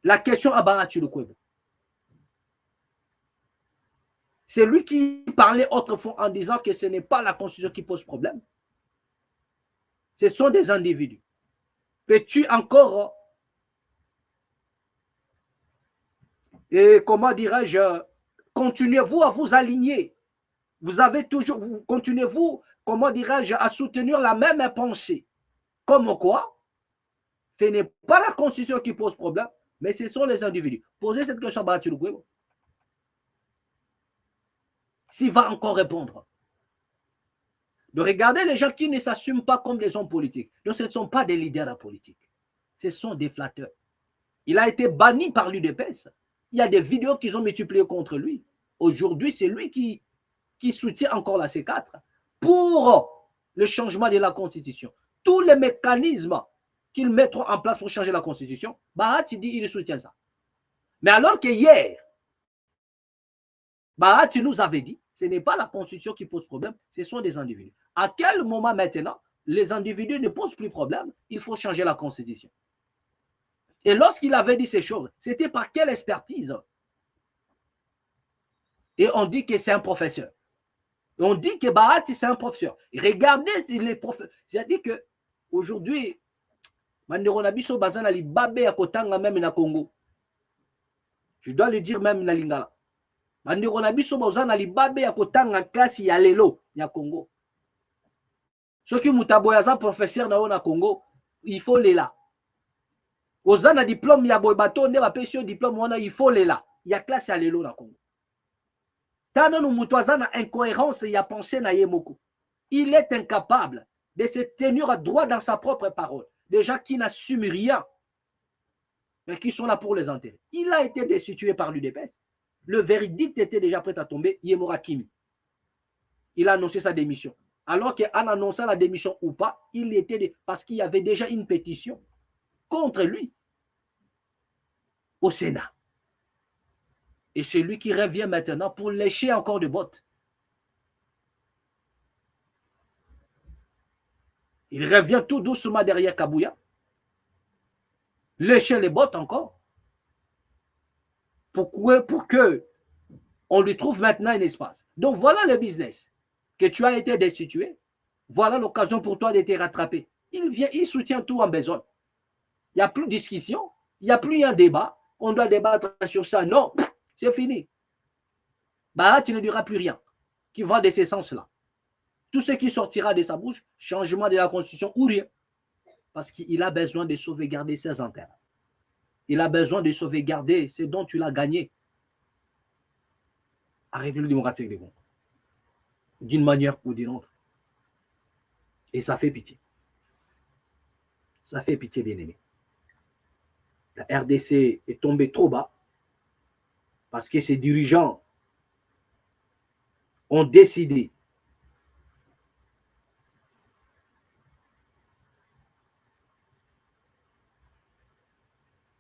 la question à Bahati Lukwebo, c'est lui qui parlait autrefois en disant que ce n'est pas la Constitution qui pose problème. Ce sont des individus. Peux-tu encore, comment dirais-je, continuez-vous à vous aligner? Vous avez toujours, continuez-vous, comment dirais-je, à soutenir la même pensée? Comme quoi, ce n'est pas la Constitution qui pose problème, mais ce sont les individus. Posez cette question à Bahati Lukwebo. S'il va encore répondre. De regarder les gens qui ne s'assument pas comme des hommes politiques. Donc ce ne sont pas des leaders politiques. Ce sont des flatteurs. Il a été banni par l'UDPS. Il y a des vidéos qu'ils ont multipliées contre lui. Aujourd'hui, c'est lui qui soutient encore la C4 pour le changement de la Constitution. tous les mécanismes qu'ils mettront en place pour changer la Constitution, Bahati dit qu'il soutient ça. Mais alors que hier, Bahati nous avait dit, ce n'est pas la Constitution qui pose problème, ce sont des individus. À quel moment maintenant, les individus ne posent plus problème, il faut changer la Constitution. Et lorsqu'il avait dit ces choses, c'était par quelle expertise? Et on dit que c'est un professeur. Et on dit que Bahati, c'est un professeur. Et regardez les professeurs. C'est-à-dire qu'aujourd'hui, Manderonabiso Bazana li babe ya kotanga même na Congo. Je dois le dire même na Lingala. Manderonabiso Bazana li babe ya kotanga classe ya lelo ya Congo. Ceux qui mutaboyaza professeur na Congo, il faut les là. Ozana diplôme ya boybato ne ba pesio diplôme wana il faut les là. Il y a classe ya lelo na Congo. Tano no mutwazana incohérence ya pensée na yemoko. Il est incapable de se tenir droit dans sa propre parole. Des gens qui n'assument rien, mais qui sont là pour les intérêts. Il a été destitué par l'UDPS. Le verdict était déjà prêt à tomber. Yemora Kimi. Il a annoncé sa démission. Alors qu'en annonçant la démission ou pas, il était parce qu'il y avait déjà une pétition contre lui au Sénat. Et c'est lui qui revient maintenant pour lécher encore de bottes. Il revient tout doucement derrière Kabouya, lécher les bottes encore. Pourquoi? Pour que on lui trouve maintenant un espace. Donc voilà le business. Que tu as été destitué, voilà l'occasion pour toi de te rattraper. Il vient, il soutient tout en besoin. Il n'y a plus de discussion, il n'y a plus un débat. On doit débattre sur ça. Non, c'est fini. Bah, tu ne diras plus rien qui va de ce sens-là. Tout ce qui sortira de sa bouche, changement de la Constitution ou rien. Parce qu'il a besoin de sauvegarder ses intérêts. Il a besoin de sauvegarder ce dont tu l'as gagné à la République démocratique du Congo. D'une manière ou d'une autre. Et ça fait pitié. Ça fait pitié, bien aimé. La RDC est tombée trop bas parce que ses dirigeants ont décidé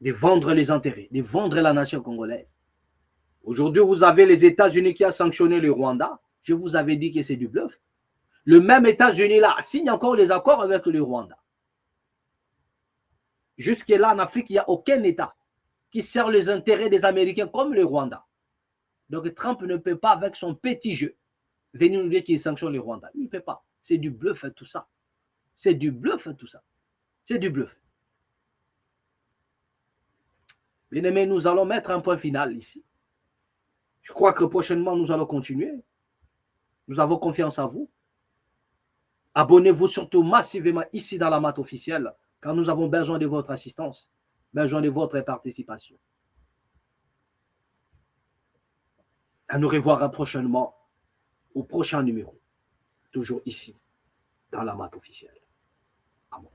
de vendre les intérêts, de vendre la nation congolaise. Aujourd'hui, vous avez les États-Unis qui ont sanctionné le Rwanda. Je vous avais dit que c'est du bluff. Le même États-Unis là signe encore les accords avec le Rwanda. Jusque-là, en Afrique, il n'y a aucun État qui sert les intérêts des Américains comme le Rwanda. Donc Trump ne peut pas, avec son petit jeu, venir nous dire qu'il sanctionne le Rwanda. Il ne peut pas. C'est du bluff tout ça. C'est du bluff tout ça. C'est du bluff. Bien aimés, nous allons mettre un point final ici. Je crois que prochainement, nous allons continuer. Nous avons confiance en vous. Abonnez-vous surtout massivement ici dans la mat officielle, car nous avons besoin de votre assistance, besoin de votre participation. À nous revoir prochainement au prochain numéro, toujours ici, dans la mat officielle. Amen.